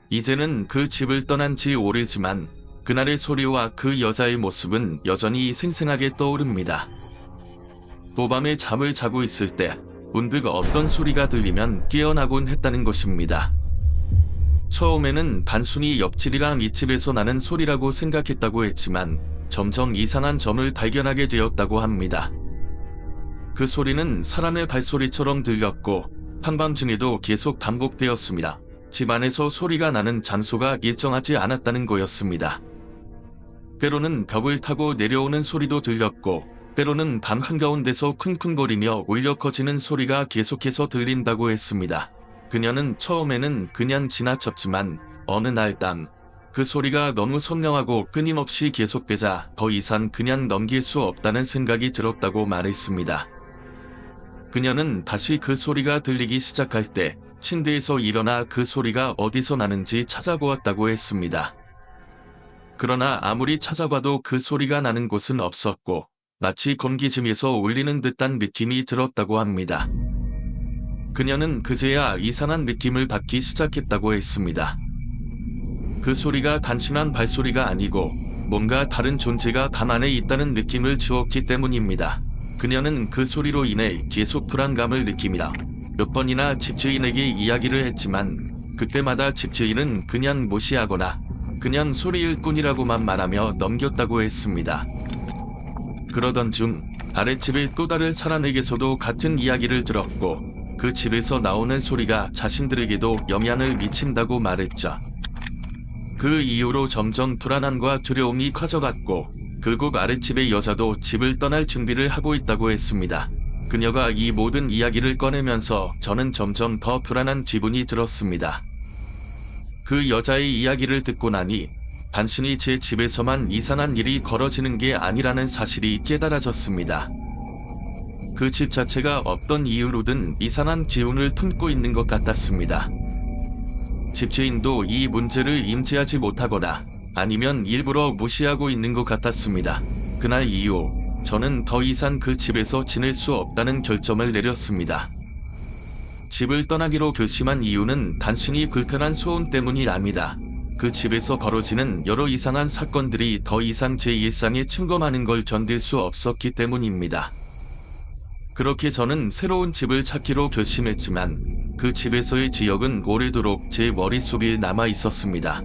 [SPEAKER 1] 이제는 그 집을 떠난 지 오래지만 그날의 소리와 그 여자의 모습은 여전히 생생하게 떠오릅니다. 도밤에 잠을 자고 있을 때 문득 어떤 소리가 들리면 깨어나곤 했다는 것입니다. 처음에는 단순히 옆집이랑 윗집에서 나는 소리라고 생각했다고 했지만 점점 이상한 점을 발견하게 되었다고 합니다. 그 소리는 사람의 발소리처럼 들렸고 한밤중에도 계속 반복되었습니다. 집안에서 소리가 나는 장소가 일정하지 않았다는 거였습니다. 때로는 벽을 타고 내려오는 소리도 들렸고 때로는 방 한가운데서 쿵쿵거리며 울려 커지는 소리가 계속해서 들린다고 했습니다. 그녀는 처음에는 그냥 지나쳤지만 어느 날 밤 그 소리가 너무 선명하고 끊임없이 계속되자 더 이상 그냥 넘길 수 없다는 생각이 들었다고 말했습니다. 그녀는 다시 그 소리가 들리기 시작할 때 침대에서 일어나 그 소리가 어디서 나는지 찾아보았다고 했습니다. 그러나 아무리 찾아봐도 그 소리가 나는 곳은 없었고 마치 공기 중에서 울리는 듯한 느낌이 들었다고 합니다. 그녀는 그제야 이상한 느낌을 받기 시작했다고 했습니다. 그 소리가 단순한 발소리가 아니고 뭔가 다른 존재가 방 안에 있다는 느낌을 주었기 때문입니다. 그녀는 그 소리로 인해 계속 불안감을 느낍니다. 몇 번이나 집주인에게 이야기를 했지만 그때마다 집주인은 그냥 무시하거나 그냥 소리일 뿐이라고만 말하며 넘겼다고 했습니다. 그러던 중 아랫집의 또 다른 사람에게서도 같은 이야기를 들었고 그 집에서 나오는 소리가 자신들에게도 영향을 미친다고 말했죠. 그 이후로 점점 불안함과 두려움이 커져갔고 결국 아랫집의 여자도 집을 떠날 준비를 하고 있다고 했습니다. 그녀가 이 모든 이야기를 꺼내면서 저는 점점 더 불안한 기분이 들었습니다. 그 여자의 이야기를 듣고 나니 단순히 제 집에서만 이상한 일이 벌어지는 게 아니라는 사실이 깨달아졌습니다. 그 집 자체가 어떤 이유로든 이상한 기운을 품고 있는 것 같았습니다. 집주인도 이 문제를 인지하지 못하거나 아니면 일부러 무시하고 있는 것 같았습니다. 그날 이후 저는 더 이상 그 집에서 지낼 수 없다는 결정을 내렸습니다. 집을 떠나기로 결심한 이유는 단순히 불편한 소음 때문이 아니다. 그 집에서 벌어지는 여러 이상한 사건들이 더 이상 제 일상에 침범하는 걸 견딜 수 없었기 때문입니다. 그렇게 저는 새로운 집을 찾기로 결심했지만 그 집에서의 기억은 오래도록 제 머릿속에 남아 있었습니다.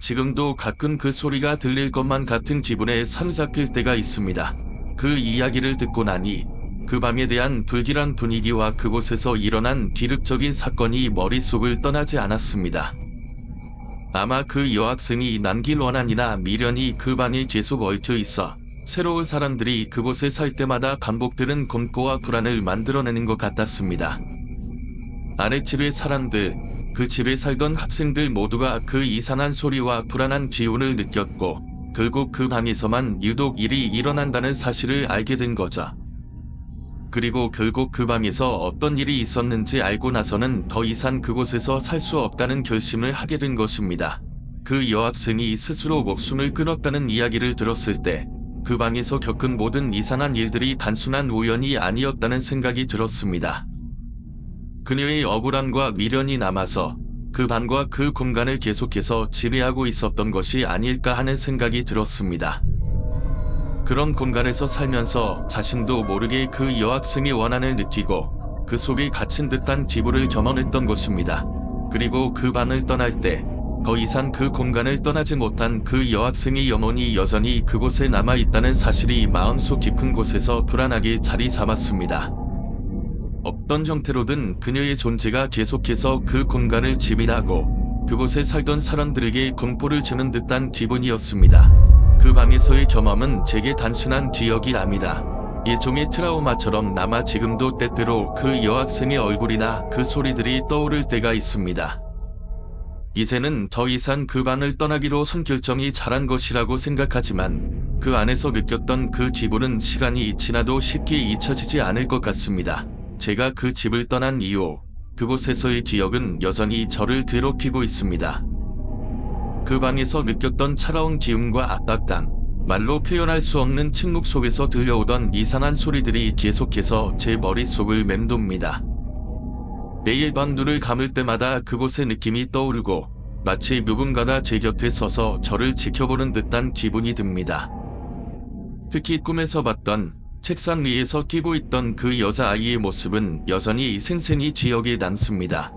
[SPEAKER 1] 지금도 가끔 그 소리가 들릴 것만 같은 기분에 사로잡힐 때가 있습니다. 그 이야기를 듣고 나니 그 밤에 대한 불길한 분위기와 그곳에서 일어난 비극적인 사건이 머릿속을 떠나지 않았습니다. 아마 그 여학생이 남길 원한이나 미련이 그 방에 계속 얽혀 있어 새로운 사람들이 그곳에 살 때마다 반복되는 공포와 불안을 만들어내는 것 같았습니다. 아랫집의 사람들, 그 집에 살던 학생들 모두가 그 이상한 소리와 불안한 기운을 느꼈고 결국 그 방에서만 유독 일이 일어난다는 사실을 알게 된 거죠. 그리고 결국 그 방에서 어떤 일이 있었는지 알고 나서는 더 이상 그곳에서 살 수 없다는 결심을 하게 된 것입니다. 그 여학생이 스스로 목숨을 끊었다는 이야기를 들었을 때 그 방에서 겪은 모든 이상한 일들이 단순한 우연이 아니었다는 생각이 들었습니다. 그녀의 억울함과 미련이 남아서 그 방과 그 공간을 계속해서 지배하고 있었던 것이 아닐까 하는 생각이 들었습니다. 그런 공간에서 살면서 자신도 모르게 그 여학생의 원한을 느끼고 그 속에 갇힌 듯한 기분을 경험했던 것입니다. 그리고 그 방을 떠날 때 더 이상 그 공간을 떠나지 못한 그 여학생의 영혼이 여전히 그곳에 남아있다는 사실이 마음속 깊은 곳에서 불안하게 자리 잡았습니다. 어떤 형태로든 그녀의 존재가 계속해서 그 공간을 지배하고 그곳에 살던 사람들에게 공포를 주는 듯한 기분이었습니다. 그 방에서의 경험은 제게 단순한 기억이 아니다. 일종의 트라우마처럼 남아 지금도 때때로 그 여학생의 얼굴이나 그 소리들이 떠오를 때가 있습니다. 이제는 더 이상 그 방을 떠나기로 선결정이 잘한 것이라고 생각하지만 그 안에서 느꼈던 그 기분은 시간이 지나도 쉽게 잊혀지지 않을 것 같습니다. 제가 그 집을 떠난 이후 그곳에서의 기억은 여전히 저를 괴롭히고 있습니다. 그 방에서 느꼈던 차가운 기운과 압박감, 말로 표현할 수 없는 침묵 속에서 들려오던 이상한 소리들이 계속해서 제 머릿속을 맴돕니다. 매일 밤 눈을 감을 때마다 그곳의 느낌이 떠오르고 마치 누군가가 제 곁에 서서 저를 지켜보는 듯한 기분이 듭니다. 특히 꿈에서 봤던 책상 위에서 끼고 있던 그 여자아이의 모습은 여전히 생생히 기억에 남습니다.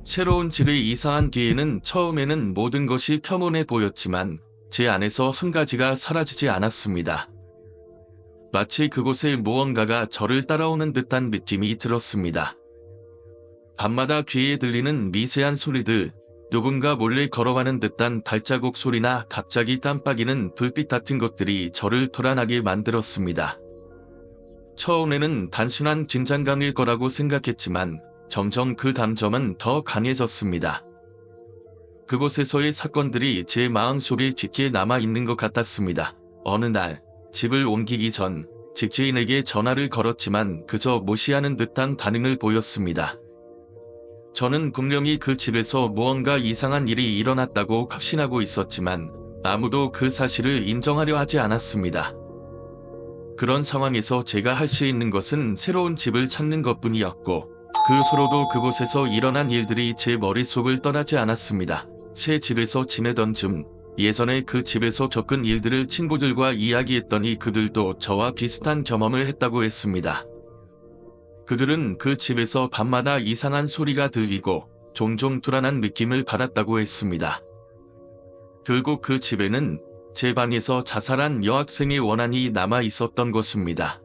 [SPEAKER 1] 새로운 집의 이사한 뒤에는 처음에는 모든 것이 평온해 보였지만 제 안에서 한 가지가 사라지지 않았습니다. 마치 그곳에 무언가가 저를 따라오는 듯한 느낌이 들었습니다. 밤마다 귀에 들리는 미세한 소리들, 누군가 몰래 걸어가는 듯한 발자국 소리나 갑자기 깜빡이는 불빛 같은 것들이 저를 불안하게 만들었습니다. 처음에는 단순한 긴장감일 거라고 생각했지만 점점 그 감정은 더 강해졌습니다. 그곳에서의 사건들이 제 마음속에 깊게 남아있는 것 같았습니다. 어느 날 집을 옮기기 전 집주인에게 전화를 걸었지만 그저 무시하는 듯한 반응을 보였습니다. 저는 분명히 그 집에서 무언가 이상한 일이 일어났다고 확신하고 있었지만 아무도 그 사실을 인정하려 하지 않았습니다. 그런 상황에서 제가 할 수 있는 것은 새로운 집을 찾는 것뿐이었고 그 후로도 그곳에서 일어난 일들이 제 머릿속을 떠나지 않았습니다. 새 집에서 지내던 중 예전에 그 집에서 겪은 일들을 친구들과 이야기했더니 그들도 저와 비슷한 경험을 했다고 했습니다. 그들은 그 집에서 밤마다 이상한 소리가 들리고 종종 불안한 느낌을 받았다고 했습니다. 결국 그 집에는 제 방에서 자살한 여학생의 원한이 남아 있었던 것입니다.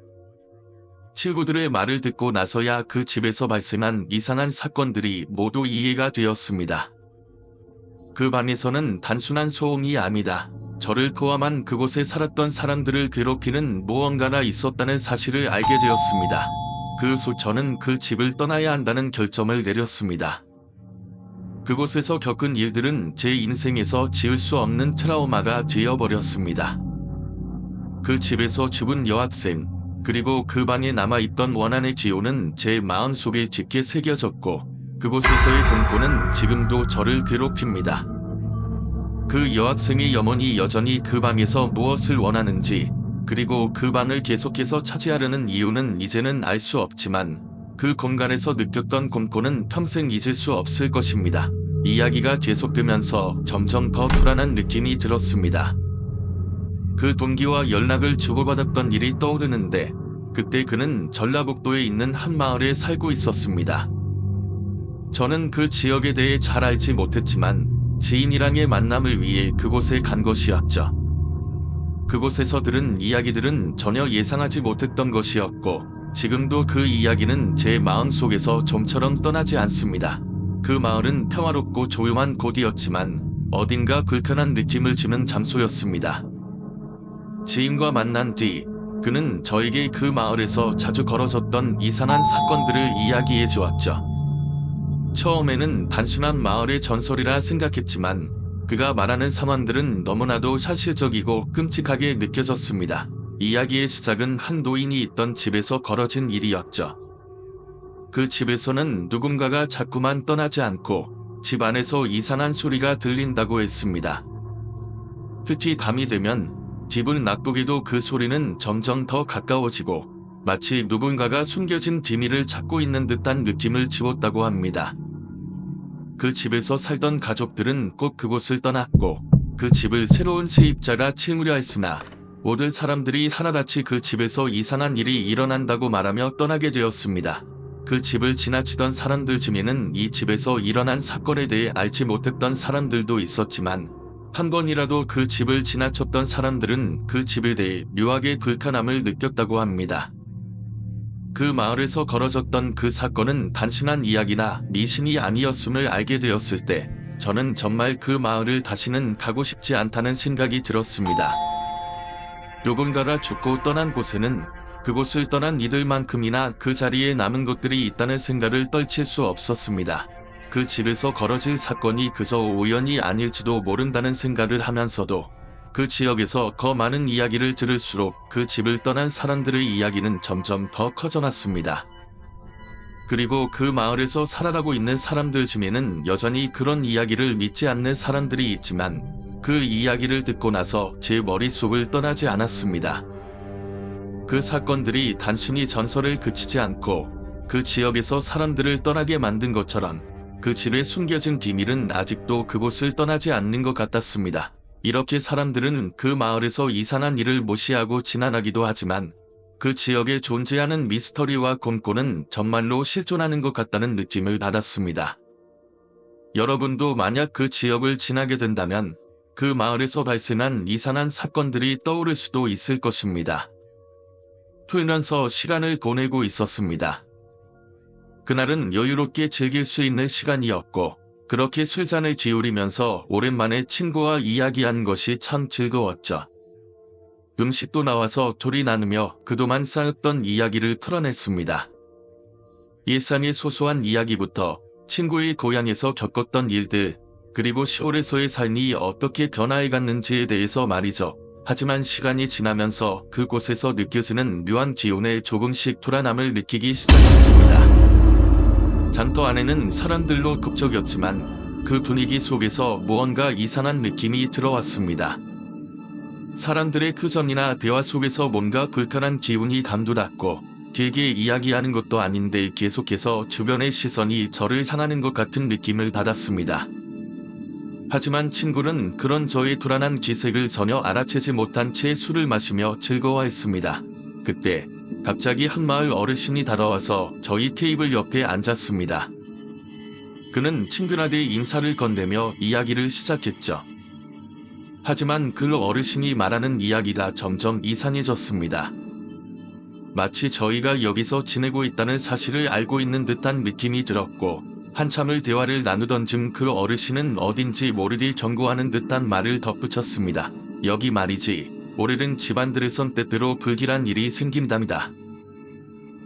[SPEAKER 1] 친구들의 말을 듣고 나서야 그 집에서 발생한 이상한 사건들이 모두 이해가 되었습니다. 그 방에서는 단순한 소음이 아니다. 저를 포함한 그곳에 살았던 사람들을 괴롭히는 무언가가 있었다는 사실을 알게 되었습니다. 그 후 저는 그 집을 떠나야 한다는 결정을 내렸습니다. 그곳에서 겪은 일들은 제 인생에서 지울 수 없는 트라우마가 되어버렸습니다. 그 집에서 죽은 여학생, 그리고 그 방에 남아있던 원한의 기호는 제 마음속에 짙게 새겨졌고 그곳에서의 공포는 지금도 저를 괴롭힙니다. 그 여학생의 영혼이 여전히 그 방에서 무엇을 원하는지, 그리고 그 방을 계속해서 차지하려는 이유는 이제는 알 수 없지만 그 공간에서 느꼈던 공포는 평생 잊을 수 없을 것입니다. 이야기가 계속되면서 점점 더 불안한 느낌이 들었습니다. 그 동기와 연락을 주고받았던 일이 떠오르는데 그때 그는 전라북도에 있는 한 마을에 살고 있었습니다. 저는 그 지역에 대해 잘 알지 못했지만 지인이랑의 만남을 위해 그곳에 간 것이었죠. 그곳에서 들은 이야기들은 전혀 예상하지 못했던 것이었고 지금도 그 이야기는 제 마음속에서 좀처럼 떠나지 않습니다. 그 마을은 평화롭고 조용한 곳이었지만 어딘가 불편한 느낌을 주는 장소였습니다. 지인과 만난 뒤 그는 저에게 그 마을에서 자주 벌어졌던 이상한 사건들을 이야기해 주었죠. 처음에는 단순한 마을의 전설이라 생각했지만 그가 말하는 상황들은 너무나도 현실적이고 끔찍하게 느껴졌습니다. 이야기의 시작은 한 노인이 있던 집에서 벌어진 일이었죠. 그 집에서는 누군가가 자꾸만 떠나지 않고 집 안에서 이상한 소리가 들린다고 했습니다. 특히 밤이 되면 집을 나쁘게도 그 소리는 점점 더 가까워지고 마치 누군가가 숨겨진 비밀을 찾고 있는 듯한 느낌을 주었다고 합니다. 그 집에서 살던 가족들은 꼭 그곳을 떠났고 그 집을 새로운 세입자가 채무려 했으나 모든 사람들이 하나같이 그 집에서 이상한 일이 일어난다고 말하며 떠나게 되었습니다. 그 집을 지나치던 사람들 중에는 이 집에서 일어난 사건에 대해 알지 못했던 사람들도 있었지만 한 번이라도 그 집을 지나쳤던 사람들은 그 집에 대해 묘하게 불편함을 느꼈다고 합니다. 그 마을에서 벌어졌던 그 사건은 단순한 이야기나 미신이 아니었음을 알게 되었을 때 저는 정말 그 마을을 다시는 가고 싶지 않다는 생각이 들었습니다. 누군가가 죽고 떠난 곳에는 그곳을 떠난 이들만큼이나 그 자리에 남은 것들이 있다는 생각을 떨칠 수 없었습니다. 그 집에서 벌어질 사건이 그저 우연이 아닐지도 모른다는 생각을 하면서도 그 지역에서 더 많은 이야기를 들을수록 그 집을 떠난 사람들의 이야기는 점점 더 커져났습니다. 그리고 그 마을에서 살아가고 있는 사람들 중에는 여전히 그런 이야기를 믿지 않는 사람들이 있지만 그 이야기를 듣고 나서 제 머릿속을 떠나지 않았습니다. 그 사건들이 단순히 전설을 그치지 않고 그 지역에서 사람들을 떠나게 만든 것처럼 그 집에 숨겨진 비밀은 아직도 그곳을 떠나지 않는 것 같았습니다. 이렇게 사람들은 그 마을에서 이상한 일을 무시하고 지나가기도 하지만 그 지역에 존재하는 미스터리와 공포는 정말로 실존하는 것 같다는 느낌을 받았습니다. 여러분도 만약 그 지역을 지나게 된다면 그 마을에서 발생한 이상한 사건들이 떠오를 수도 있을 것입니다. 풀면서 시간을 보내고 있었습니다. 그날은 여유롭게 즐길 수 있는 시간이었고 그렇게 술잔을 기울이면서 오랜만에 친구와 이야기한 것이 참 즐거웠죠. 음식도 나와서 둘이 나누며 그동안 쌓였던 이야기를 털어냈습니다. 일상의 소소한 이야기부터 친구의 고향에서 겪었던 일들, 그리고 시골에서의 삶이 어떻게 변화해갔는지에 대해서 말이죠. 하지만 시간이 지나면서 그곳에서 느껴지는 묘한 기운에 조금씩 불안함을 느끼기 시작했습니다. 장터 안에는 사람들로 북적였지만 그 분위기 속에서 무언가 이상한 느낌이 들어왔습니다. 사람들의 표정이나 대화 속에서 뭔가 불편한 기운이 감도났고 길게 이야기하는 것도 아닌데 계속해서 주변의 시선이 저를 향하는 것 같은 느낌을 받았습니다. 하지만 친구는 그런 저의 불안한 기색을 전혀 알아채지 못한 채 술을 마시며 즐거워했습니다. 그때 갑자기 한 마을 어르신이 다가와서 저희 테이블 옆에 앉았습니다. 그는 친근하게 인사를 건네며 이야기를 시작했죠. 하지만 그 어르신이 말하는 이야기가 점점 이상해졌습니다. 마치 저희가 여기서 지내고 있다는 사실을 알고 있는 듯한 느낌이 들었고 한참을 대화를 나누던 중 그 어르신은 어딘지 모르게 경고하는 듯한 말을 덧붙였습니다. 여기 말이지 오래된 집안들에선 때때로 불길한 일이 생긴답니다.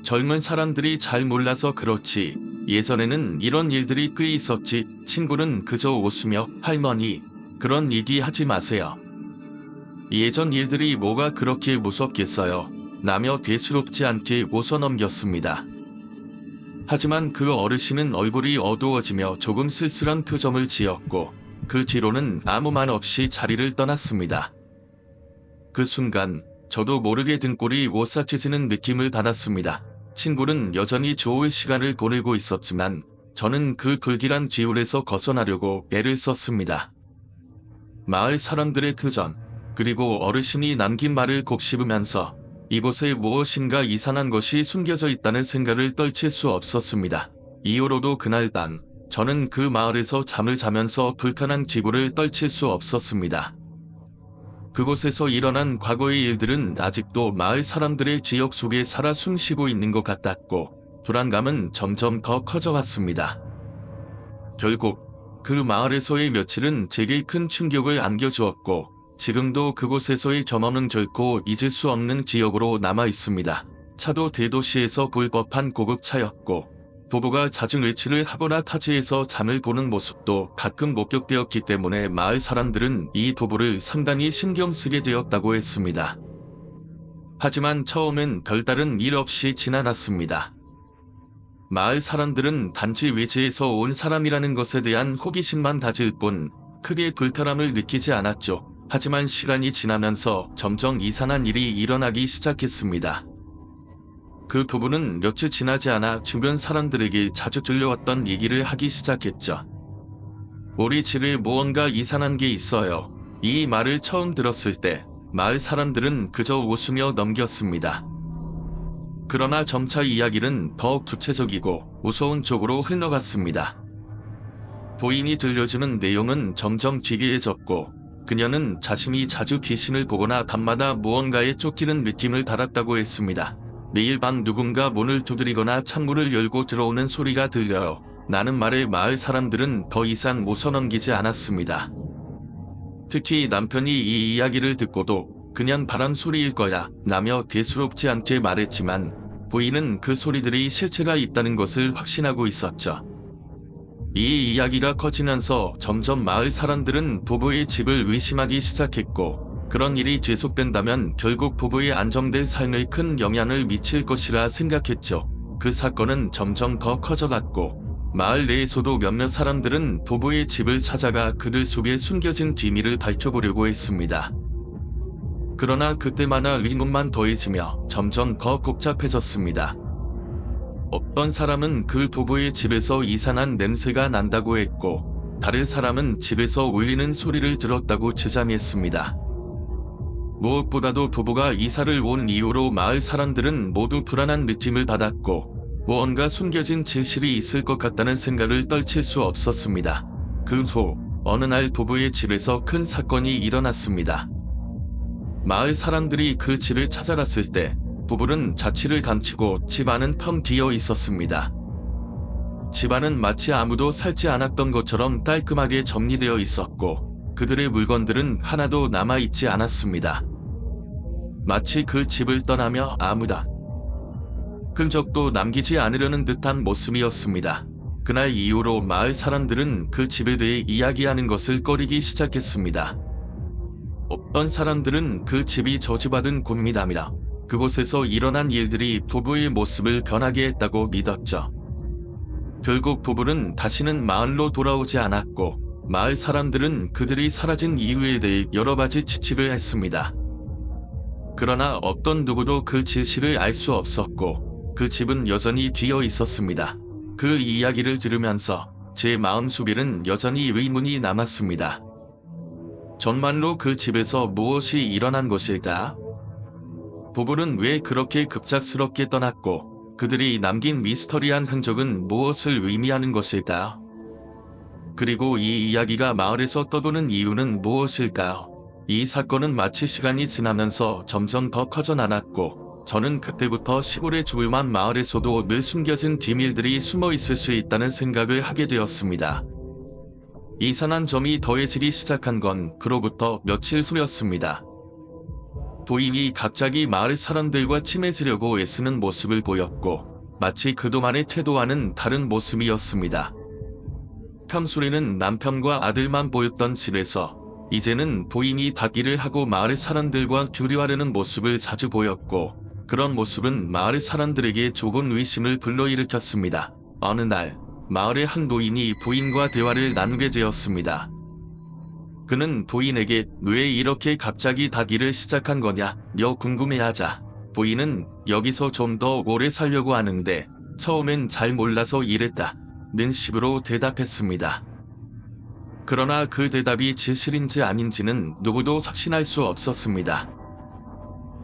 [SPEAKER 1] 젊은 사람들이 잘 몰라서 그렇지 예전에는 이런 일들이 꽤 있었지. 친구는 그저 웃으며 할머니 그런 얘기 하지 마세요. 예전 일들이 뭐가 그렇게 무섭겠어요. 라며 대수롭지 않게 웃어넘겼습니다. 하지만 그 어르신은 얼굴이 어두워지며 조금 쓸쓸한 표정을 지었고 그 뒤로는 아무 말 없이 자리를 떠났습니다. 그 순간 저도 모르게 등골이 오싹해지는 느낌을 받았습니다. 친구는 여전히 좋을 시간을 보내고 있었지만 저는 그 불길한 기울에서 벗어나려고 애를 썼습니다. 마을 사람들의 교전 그리고 어르신이 남긴 말을 곱씹으면서 이곳에 무엇인가 이상한 것이 숨겨져 있다는 생각을 떨칠 수 없었습니다. 이후로도 그날 밤 저는 그 마을에서 잠을 자면서 불편한 기분을 떨칠 수 없었습니다. 그곳에서 일어난 과거의 일들은 아직도 마을 사람들의 기억 속에 살아 숨쉬고 있는 것 같았고 불안감은 점점 더 커져갔습니다. 결국 그 마을에서의 며칠은 제게 큰 충격을 안겨주었고 지금도 그곳에서의 경험은 결코 잊을 수 없는 기억으로 남아 있습니다. 차도 대도시에서 볼 법한 고급차였고 부부가 자주 외출을 하거나 타지에서 잠을 보는 모습도 가끔 목격되었기 때문에 마을 사람들은 이 부부를 상당히 신경 쓰게 되었다고 했습니다. 하지만 처음엔 별다른 일 없이 지나갔습니다. 마을 사람들은 단지 외지에서 온 사람이라는 것에 대한 호기심만 가질 뿐 크게 불편함을 느끼지 않았죠. 하지만 시간이 지나면서 점점 이상한 일이 일어나기 시작했습니다. 그 부부는 며칠 지나지 않아 주변 사람들에게 자주 들려왔던 얘기를 하기 시작했죠. 우리 집에 무언가 이상한 게 있어요. 이 말을 처음 들었을 때 마을 사람들은 그저 웃으며 넘겼습니다. 그러나 점차 이야기는 더욱 구체적이고 무서운 쪽으로 흘러갔습니다. 부인이 들려주는 내용은 점점 기괴해졌고 그녀는 자신이 자주 귀신을 보거나 밤마다 무언가에 쫓기는 느낌을 받았다고 했습니다. 매일 밤 누군가 문을 두드리거나 창문을 열고 들어오는 소리가 들려요. 라는 말에 마을 사람들은 더 이상 웃어넘기지 않았습니다. 특히 남편이 이 이야기를 듣고도 그냥 바람 소리일 거야 라며 대수롭지 않게 말했지만 부인은 그 소리들이 실체가 있다는 것을 확신하고 있었죠. 이 이야기가 커지면서 점점 마을 사람들은 부부의 집을 의심하기 시작했고 그런 일이 계속된다면 결국 부부의 안정된 삶에 큰 영향을 미칠 것이라 생각했죠. 그 사건은 점점 더 커져갔고 마을 내에서도 몇몇 사람들은 부부의 집을 찾아가 그들 속에 숨겨진 비밀을 밝혀보려고 했습니다. 그러나 그때마다 의문만 더해지며 점점 더 복잡해졌습니다. 어떤 사람은 그 부부의 집에서 이상한 냄새가 난다고 했고 다른 사람은 집에서 울리는 소리를 들었다고 주장했습니다. 무엇보다도 부부가 이사를 온 이후로 마을 사람들은 모두 불안한 느낌을 받았고 무언가 숨겨진 진실이 있을 것 같다는 생각을 떨칠 수 없었습니다. 그 후 어느 날 부부의 집에서 큰 사건이 일어났습니다. 마을 사람들이 그 집을 찾아갔을 때 부부는 자취를 감추고 집 안은 텅 비어 있었습니다. 집 안은 마치 아무도 살지 않았던 것처럼 깔끔하게 정리되어 있었고 그들의 물건들은 하나도 남아있지 않았습니다. 마치 그 집을 떠나며 아무도 흔적도 남기지 않으려는 듯한 모습이었습니다. 그날 이후로 마을 사람들은 그 집에 대해 이야기하는 것을 꺼리기 시작했습니다. 어떤 사람들은 그 집이 저주받은 곳이라며 그곳에서 일어난 일들이 부부의 모습을 변하게 했다고 믿었죠. 결국 부부는 다시는 마을로 돌아오지 않았고 마을 사람들은 그들이 사라진 이유에 대해 여러 가지 추측을 했습니다. 그러나 어떤 누구도 그 진실을 알 수 없었고 그 집은 여전히 비어 있었습니다. 그 이야기를 들으면서 제 마음속에는 여전히 의문이 남았습니다. 정말로 그 집에서 무엇이 일어난 것일까? 부부는 왜 그렇게 급작스럽게 떠났고 그들이 남긴 미스터리한 흔적은 무엇을 의미하는 것일까? 그리고 이 이야기가 마을에서 떠도는 이유는 무엇일까요? 이 사건은 마치 시간이 지나면서 점점 더 커져 나갔고 저는 그때부터 시골의 조용한 마을에서도 늘 숨겨진 비밀들이 숨어 있을 수 있다는 생각을 하게 되었습니다. 이상한 점이 더해지기 시작한 건 그로부터 며칠 후였습니다. 부인이 갑자기 마을 사람들과 친해지려고 애쓰는 모습을 보였고 마치 그동안의 태도와는 다른 모습이었습니다. 평소에는 남편과 아들만 보였던 집에서 이제는 부인이 닫기를 하고 마을 사람들과 교류하려는 모습을 자주 보였고 그런 모습은 마을 사람들에게 조금 의심을 불러일으켰습니다. 어느 날 마을의 한 노인이 부인과 대화를 나누게 되었습니다. 그는 부인에게 왜 이렇게 갑자기 닫기를 시작한 거냐며 궁금해하자 부인은 여기서 좀 더 오래 살려고 하는데 처음엔 잘 몰라서 이랬다는 식으로 대답했습니다. 그러나 그 대답이 진실인지 아닌지는 누구도 확신할 수 없었습니다.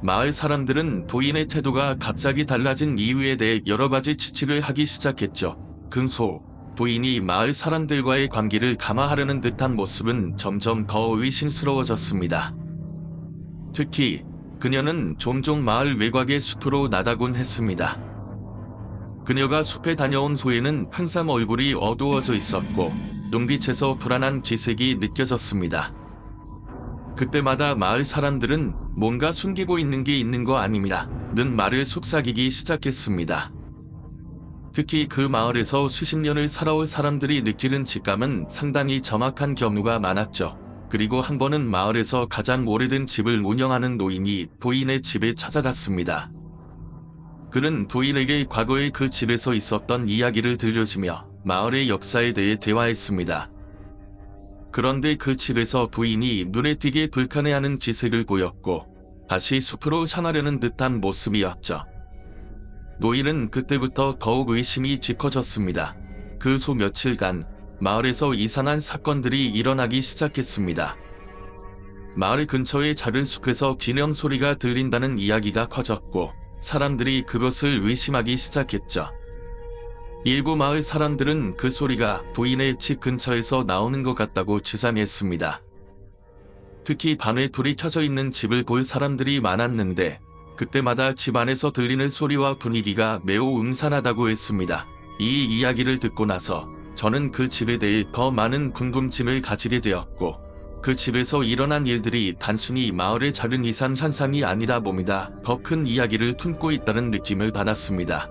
[SPEAKER 1] 마을 사람들은 부인의 태도가 갑자기 달라진 이유에 대해 여러 가지 추측을 하기 시작했죠. 근소 부인이 마을 사람들과의 관계를 감화하려는 듯한 모습은 점점 더 의심스러워졌습니다. 특히 그녀는 종종 마을 외곽의 숲으로 나가곤 했습니다. 그녀가 숲에 다녀온 후에는 항상 얼굴이 어두워져 있었고 눈빛에서 불안한 기색이 느껴졌습니다. 그때마다 마을 사람들은 뭔가 숨기고 있는 게 있는 거 아닙니다. 는 말을 속삭이기 시작했습니다. 특히 그 마을에서 수십 년을 살아올 사람들이 느끼는 직감은 상당히 정확한 경우가 많았죠. 그리고 한 번은 마을에서 가장 오래된 집을 운영하는 노인이 부인의 집에 찾아갔습니다. 그는 부인에게 과거에 그 집에서 있었던 이야기를 들려주며 마을의 역사에 대해 대화했습니다. 그런데 그 집에서 부인이 눈에 띄게 불편해하는 기색을 보였고 다시 숲으로 향하려는 듯한 모습이었죠. 노인은 그때부터 더욱 의심이 짙어졌습니다. 그 후 며칠간 마을에서 이상한 사건들이 일어나기 시작했습니다. 마을 근처의 작은 숲에서 비명 소리가 들린다는 이야기가 커졌고 사람들이 그것을 의심하기 시작했죠. 일부 마을 사람들은 그 소리가 부인의 집 근처에서 나오는 것 같다고 주장했습니다. 특히 밤에 불이 켜져 있는 집을 볼 사람들이 많았는데 그때마다 집 안에서 들리는 소리와 분위기가 매우 음산하다고 했습니다. 이 이야기를 듣고 나서 저는 그 집에 대해 더 많은 궁금증을 가지게 되었고 그 집에서 일어난 일들이 단순히 마을의 작은 이상 현상이 아니다 봅니다. 더 큰 이야기를 품고 있다는 느낌을 받았습니다.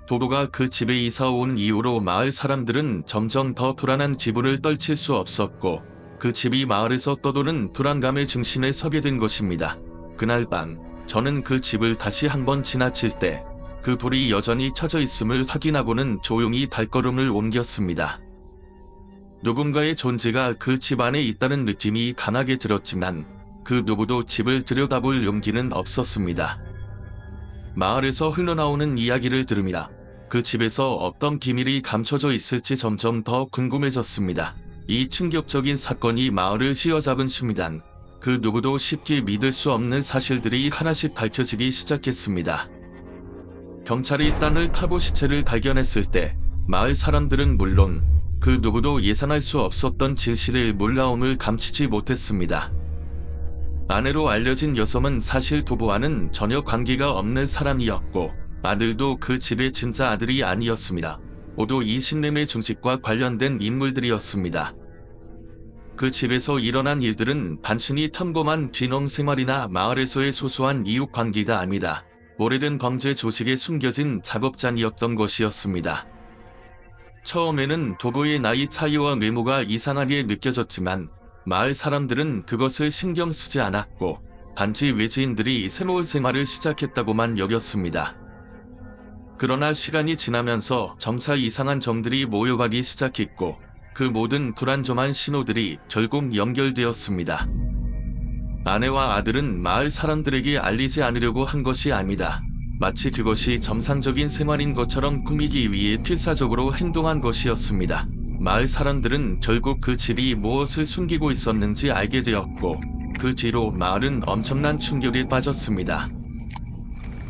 [SPEAKER 1] 도도가 그 집에 이사 온 이후로 마을 사람들은 점점 더 불안한 기분을 떨칠 수 없었고 그 집이 마을에서 떠도는 불안감의 중심에 서게 된 것입니다. 그날 밤 저는 그 집을 다시 한번 지나칠 때 그 불이 여전히 켜져 있음을 확인하고는 조용히 발걸음을 옮겼습니다. 누군가의 존재가 그 집 안에 있다는 느낌이 강하게 들었지만 그 누구도 집을 들여다볼 용기는 없었습니다. 마을에서 흘러나오는 이야기를 들으며 그 집에서 어떤 기밀이 감춰져 있을지 점점 더 궁금해졌습니다. 이 충격적인 사건이 마을을 휘어잡은 순간 그 누구도 쉽게 믿을 수 없는 사실들이 하나씩 밝혀지기 시작했습니다. 경찰이 땅을 타고 시체를 발견했을 때 마을 사람들은 물론 그 누구도 예상할 수 없었던 진실의 놀라움을 감추지 못했습니다. 아내로 알려진 여성은 사실 도부와는 전혀 관계가 없는 사람이었고 아들도 그 집의 진짜 아들이 아니었습니다. 모두 이 신림의 중식과 관련된 인물들이었습니다. 그 집에서 일어난 일들은 단순히 평범한 귀농 생활이나 마을에서의 소소한 이웃 관계가 아니다. 오래된 범죄 조직에 숨겨진 작업장이었던 것이었습니다. 처음에는 도부의 나이 차이와 외모가 이상하게 느껴졌지만 마을 사람들은 그것을 신경 쓰지 않았고 단지 외지인들이 새로운 생활을 시작했다고만 여겼습니다. 그러나 시간이 지나면서 점차 이상한 점들이 모여가기 시작했고 그 모든 불안정한 신호들이 결국 연결되었습니다. 아내와 아들은 마을 사람들에게 알리지 않으려고 한 것이 아니다. 마치 그것이 정상적인 생활인 것처럼 꾸미기 위해 필사적으로 행동한 것이었습니다. 마을 사람들은 결국 그 집이 무엇을 숨기고 있었는지 알게 되었고, 그 뒤로 마을은 엄청난 충격에 빠졌습니다.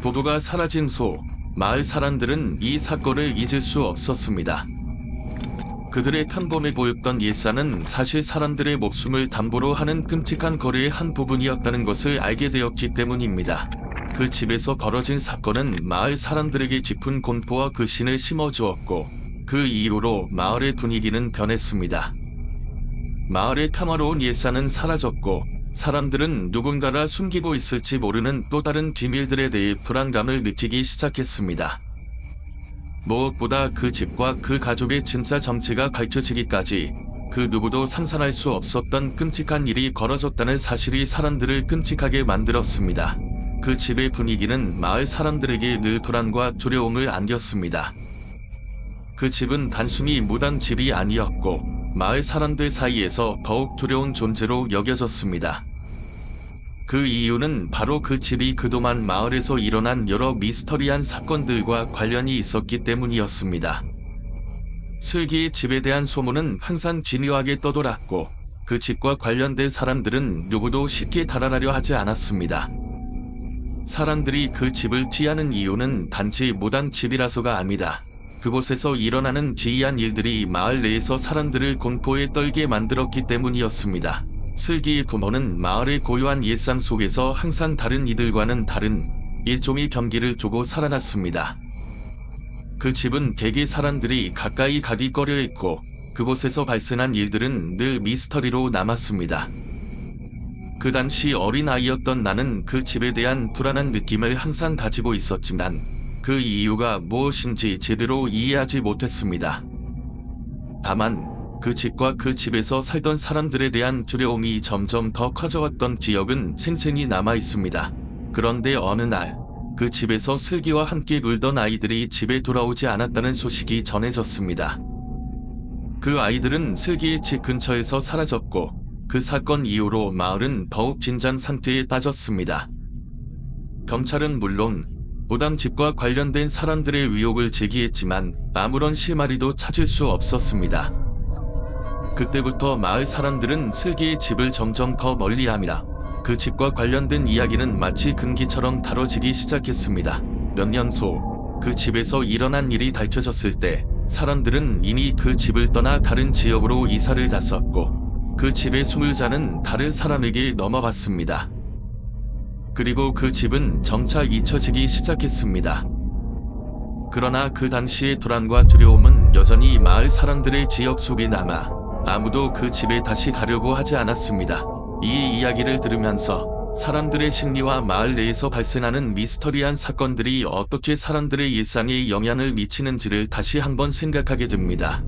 [SPEAKER 1] 부부가 사라진 후 마을 사람들은 이 사건을 잊을 수 없었습니다. 그들의 평범해 보였던 예산은 사실 사람들의 목숨을 담보로 하는 끔찍한 거래의 한 부분이었다는 것을 알게 되었기 때문입니다. 그 집에서 벌어진 사건은 마을 사람들에게 깊은 공포와 불신을 심어주었고, 그 이후로 마을의 분위기는 변했습니다. 마을의 평화로운 예산은 사라졌고, 사람들은 누군가가 숨기고 있을지 모르는 또 다른 비밀들에 대해 불안감을 느끼기 시작했습니다. 무엇보다 그 집과 그 가족의 진짜 정체가 밝혀지기까지 그 누구도 상상할 수 없었던 끔찍한 일이 벌어졌다는 사실이 사람들을 끔찍하게 만들었습니다. 그 집의 분위기는 마을 사람들에게 늘 불안과 두려움을 안겼습니다. 그 집은 단순히 무단 집이 아니었고, 마을 사람들 사이에서 더욱 두려운 존재로 여겨졌습니다. 그 이유는 바로 그 집이 그동안 마을에서 일어난 여러 미스터리한 사건들과 관련이 있었기 때문이었습니다. 슬기의 집에 대한 소문은 항상 진위하게 떠돌았고, 그 집과 관련된 사람들은 누구도 쉽게 달아나려 하지 않았습니다. 사람들이 그 집을 피하는 이유는 단지 무단 집이라서가 아니다. 그곳에서 일어나는 기이한 일들이 마을 내에서 사람들을 공포에 떨게 만들었기 때문이었습니다. 슬기의 부모는 마을의 고요한 일상 속에서 항상 다른 이들과는 다른 일종의 경계를 두고 살아났습니다. 그 집은 개개 사람들이 가까이 가기 꺼려했고, 그곳에서 발생한 일들은 늘 미스터리로 남았습니다. 그 당시 어린아이였던 나는 그 집에 대한 불안한 느낌을 항상 가지고 있었지만, 그 이유가 무엇인지 제대로 이해하지 못했습니다. 다만 그 집과 그 집에서 살던 사람들에 대한 두려움이 점점 더 커져왔던 기억은 생생히 남아 있습니다. 그런데 어느 날 그 집에서 슬기와 함께 놀던 아이들이 집에 돌아오지 않았다는 소식이 전해졌습니다. 그 아이들은 슬기의 집 근처에서 사라졌고, 그 사건 이후로 마을은 더욱 긴장 상태에 빠졌습니다. 경찰은 물론 무단 집과 관련된 사람들의 의혹을 제기했지만 아무런 실마리도 찾을 수 없었습니다. 그때부터 마을 사람들은 슬기의 집을 점점 더 멀리합니다. 그 집과 관련된 이야기는 마치 금기처럼 다뤄지기 시작했습니다. 몇 년 후 그 집에서 일어난 일이 밝혀졌을 때 사람들은 이미 그 집을 떠나 다른 지역으로 이사를 갔었고, 그 집의 소유자는 다른 사람에게 넘어갔습니다. 그리고 그 집은 점차 잊혀지기 시작했습니다. 그러나 그 당시의 불안과 두려움은 여전히 마을 사람들의 기억 속에 남아 아무도 그 집에 다시 가려고 하지 않았습니다. 이 이야기를 들으면서 사람들의 심리와 마을 내에서 발생하는 미스터리한 사건들이 어떻게 사람들의 일상에 영향을 미치는지를 다시 한번 생각하게 됩니다.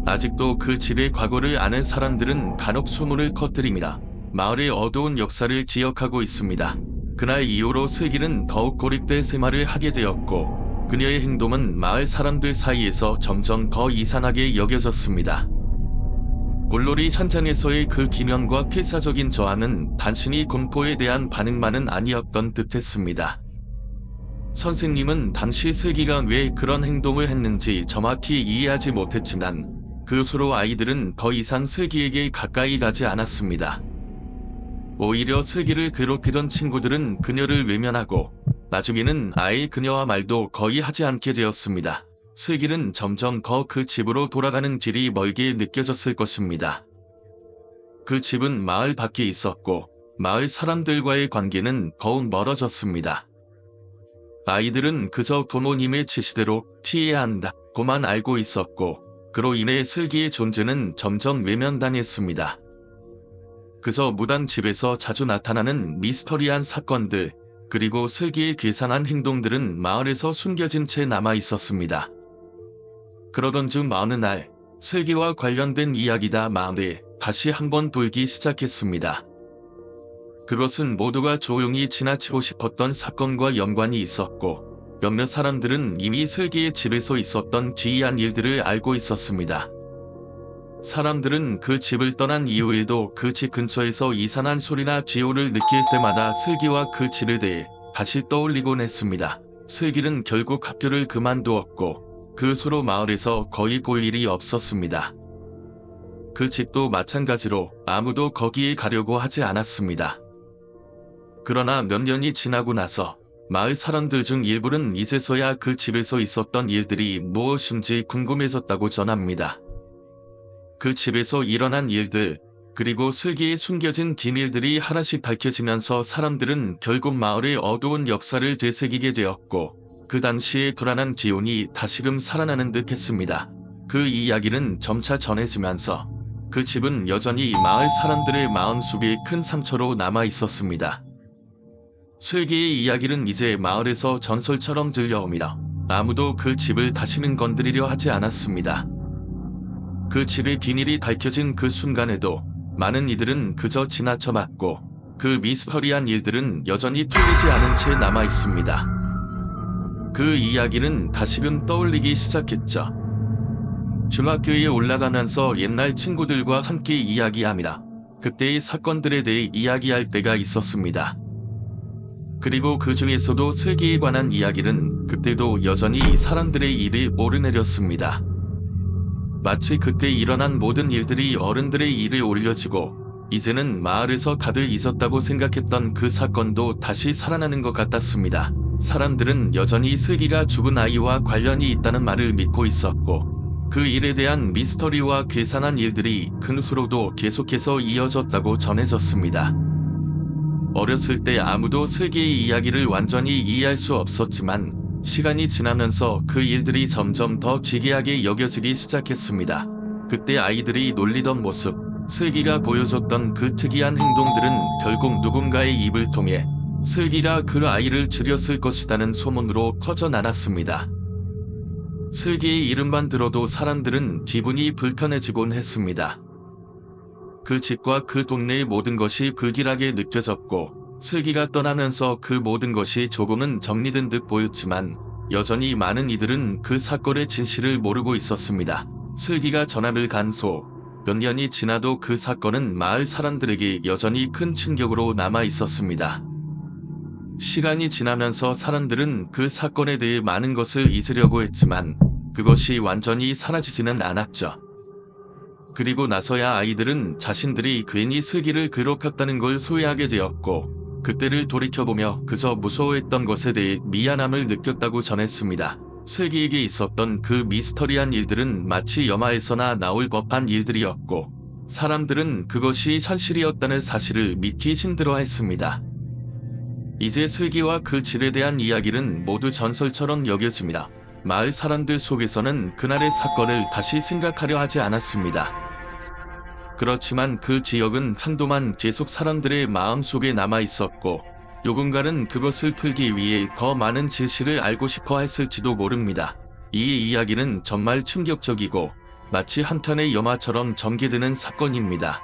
[SPEAKER 1] 아직도 그 집의 과거를 아는 사람들은 간혹 소문을 퍼뜨립니다. 마을의 어두운 역사를 기억하고 있습니다. 그날 이후로 슬기는 더욱 고립된 생활을 하게 되었고, 그녀의 행동은 마을 사람들 사이에서 점점 더 이상하게 여겨졌습니다. 물놀이 현장에서의 그 기면과 필사적인 저항은 단순히 공포에 대한 반응만은 아니었던 듯했습니다. 선생님은 당시 슬기가 왜 그런 행동을 했는지 정확히 이해하지 못했지만, 그 후로 아이들은 더 이상 슬기에게 가까이 가지 않았습니다. 오히려 슬기를 괴롭히던 친구들은 그녀를 외면하고, 나중에는 아예 그녀와 말도 거의 하지 않게 되었습니다. 슬기는 점점 더 그 집으로 돌아가는 길이 멀게 느껴졌을 것입니다. 그 집은 마을 밖에 있었고, 마을 사람들과의 관계는 더욱 멀어졌습니다. 아이들은 그저 부모님의 지시대로 피해야 한다고만 알고 있었고, 그로 인해 슬기의 존재는 점점 외면당했습니다. 그저 무단 집에서 자주 나타나는 미스터리한 사건들, 그리고 슬기의 괴상한 행동들은 마을에서 숨겨진 채 남아 있었습니다. 그러던 중 어느 날 슬기와 관련된 이야기가 마을에 다시 한번 돌기 시작했습니다. 그것은 모두가 조용히 지나치고 싶었던 사건과 연관이 있었고, 몇몇 사람들은 이미 슬기의 집에서 있었던 기이한 일들을 알고 있었습니다. 사람들은 그 집을 떠난 이후에도 그 집 근처에서 이상한 소리나 쥐호를 느낄 때마다 슬기와 그 집에 대해 다시 떠올리곤 했습니다. 슬기는 결국 학교를 그만두었고 그 후로 마을에서 거의 볼 일이 없었습니다. 그 집도 마찬가지로 아무도 거기에 가려고 하지 않았습니다. 그러나 몇 년이 지나고 나서 마을 사람들 중 일부는 이제서야 그 집에서 있었던 일들이 무엇인지 궁금해졌다고 전합니다. 그 집에서 일어난 일들, 그리고 슬기에 숨겨진 비밀들이 하나씩 밝혀지면서 사람들은 결국 마을의 어두운 역사를 되새기게 되었고 그 당시의 불안한 기운이 다시금 살아나는 듯 했습니다. 그 이야기는 점차 전해지면서 그 집은 여전히 마을 사람들의 마음속에 큰 상처로 남아 있었습니다. 슬기의 이야기는 이제 마을에서 전설처럼 들려오며 아무도 그 집을 다시는 건드리려 하지 않았습니다. 그 집의 비밀이 밝혀진 그 순간에도 많은 이들은 그저 지나쳐봤고 그 미스터리한 일들은 여전히 풀리지 않은 채 남아 있습니다. 그 이야기는 다시금 떠올리기 시작했죠. 중학교에 올라가면서 옛날 친구들과 함께 이야기합니다. 그때의 사건들에 대해 이야기할 때가 있었습니다. 그리고 그 중에서도 슬기에 관한 이야기는 그때도 여전히 사람들의 입에 오르내렸습니다. 마치 그때 일어난 모든 일들이 어른들의 입에 올려지고 이제는 마을에서 다들 잊었다고 생각했던 그 사건도 다시 살아나는 것 같았습니다. 사람들은 여전히 슬기가 죽은 아이와 관련이 있다는 말을 믿고 있었고 그 일에 대한 미스터리와 괴상한 일들이 그 후로도 계속해서 이어졌다고 전해졌습니다. 어렸을 때 아무도 슬기의 이야기를 완전히 이해할 수 없었지만 시간이 지나면서 그 일들이 점점 더 기괴하게 여겨지기 시작했습니다. 그때 아이들이 놀리던 모습, 슬기가 보여줬던 그 특이한 행동들은 결국 누군가의 입을 통해 슬기가 그 아이를 죽였을 것이라는 소문으로 퍼져나갔습니다. 슬기의 이름만 들어도 사람들은 기분이 불편해지곤 했습니다. 그 집과 그 동네의 모든 것이 불길하게 느껴졌고 슬기가 떠나면서 그 모든 것이 조금은 정리된 듯 보였지만 여전히 많은 이들은 그 사건의 진실을 모르고 있었습니다. 슬기가 전학을 간 후 몇 년이 지나도 그 사건은 마을 사람들에게 여전히 큰 충격으로 남아 있었습니다. 시간이 지나면서 사람들은 그 사건에 대해 많은 것을 잊으려고 했지만 그것이 완전히 사라지지는 않았죠. 그리고 나서야 아이들은 자신들이 괜히 슬기를 괴롭혔다는 걸 후회하게 되었고 그때를 돌이켜보며 그저 무서워했던 것에 대해 미안함을 느꼈다고 전했습니다. 슬기에게 있었던 그 미스터리한 일들은 마치 영화에서나 나올 법한 일들이었고 사람들은 그것이 현실이었다는 사실을 믿기 힘들어했습니다. 이제 슬기와 그 집에 대한 이야기는 모두 전설처럼 여겨집니다. 마을 사람들 속에서는 그날의 사건을 다시 생각하려 하지 않았습니다. 그렇지만 그 지역은 한동안 계속 사람들의 마음속에 남아 있었고 누군가는 그것을 풀기 위해 더 많은 진실을 알고 싶어 했을지도 모릅니다. 이 이야기는 정말 충격적이고 마치 한 편의 영화처럼 전개되는 사건입니다.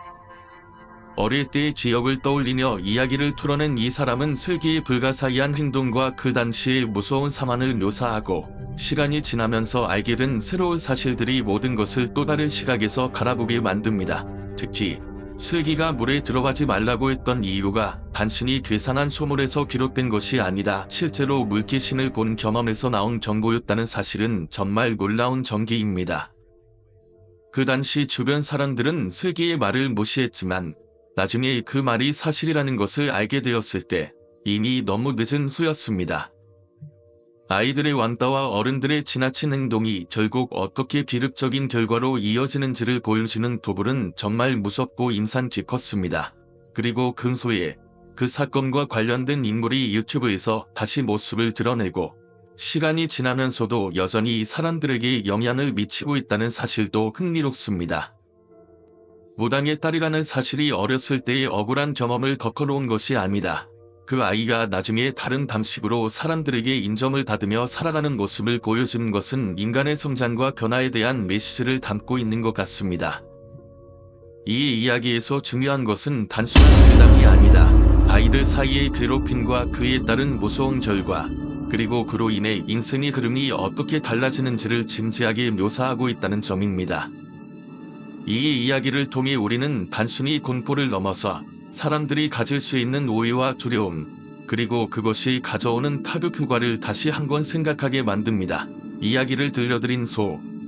[SPEAKER 1] 어릴 때의 기억을 떠올리며 이야기를 풀어낸 이 사람은 슬기의 불가사의한 행동과 그 당시의 무서운 상황을 묘사하고 시간이 지나면서 알게 된 새로운 사실들이 모든 것을 또 다른 시각에서 바라보게 만듭니다. 특히 슬기가 물에 들어가지 말라고 했던 이유가 단순히 괴상한 소문에서 기록된 것이 아니다 실제로 물귀신을 본 경험에서 나온 정보였다는 사실은 정말 놀라운 전개입니다. 그 당시 주변 사람들은 슬기의 말을 무시했지만 나중에 그 말이 사실이라는 것을 알게 되었을 때 이미 너무 늦은 후였습니다. 아이들의 왕따와 어른들의 지나친 행동이 결국 어떻게 비극적인 결과로 이어지는지를 보여주는 도불은 정말 무섭고 인상 깊었습니다. 그리고 근소에 그 사건과 관련된 인물이 유튜브에서 다시 모습을 드러내고 시간이 지나면서도 여전히 사람들에게 영향을 미치고 있다는 사실도 흥미롭습니다. 무당의 딸이라는 사실이 어렸을 때의 억울한 경험을 덮어놓은 것이 아니다. 그 아이가 나중에 다른 방식으로 사람들에게 인정을 받으며 살아가는 모습을 보여주는 것은 인간의 성장과 변화에 대한 메시지를 담고 있는 것 같습니다. 이 이야기에서 중요한 것은 단순한 괴담이 아니다. 아이들 사이의 괴롭힘과 그에 따른 무서운 결과, 그리고 그로 인해 인생의 흐름이 어떻게 달라지는지를 진지하게 묘사하고 있다는 점입니다. 이 이야기를 통해 우리는 단순히 공포를 넘어서 사람들이 가질 수 있는 오해와 두려움, 그리고 그것이 가져오는 타격 효과를 다시 한번 생각하게 만듭니다. 이야기를 들려드린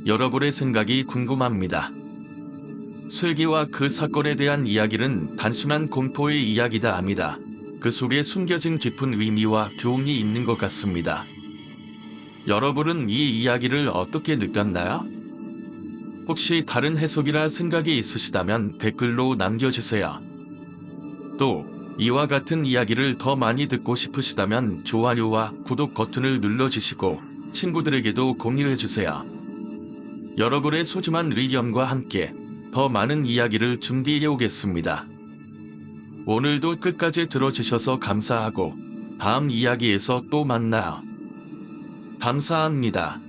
[SPEAKER 1] 여러분의 생각이 궁금합니다. 슬기와 그 사건에 대한 이야기는 단순한 공포의 이야기가 아니다. 그 속에 숨겨진 깊은 의미와 교훈이 있는 것 같습니다. 여러분은 이 이야기를 어떻게 느꼈나요? 혹시 다른 해석이나 생각이 있으시다면 댓글로 남겨주세요. 또 이와 같은 이야기를 더 많이 듣고 싶으시다면 좋아요와 구독 버튼을 눌러주시고 친구들에게도 공유해주세요. 여러분의 소중한 의견과 함께 더 많은 이야기를 준비해 오겠습니다. 오늘도 끝까지 들어주셔서 감사하고 다음 이야기에서 또 만나요. 감사합니다.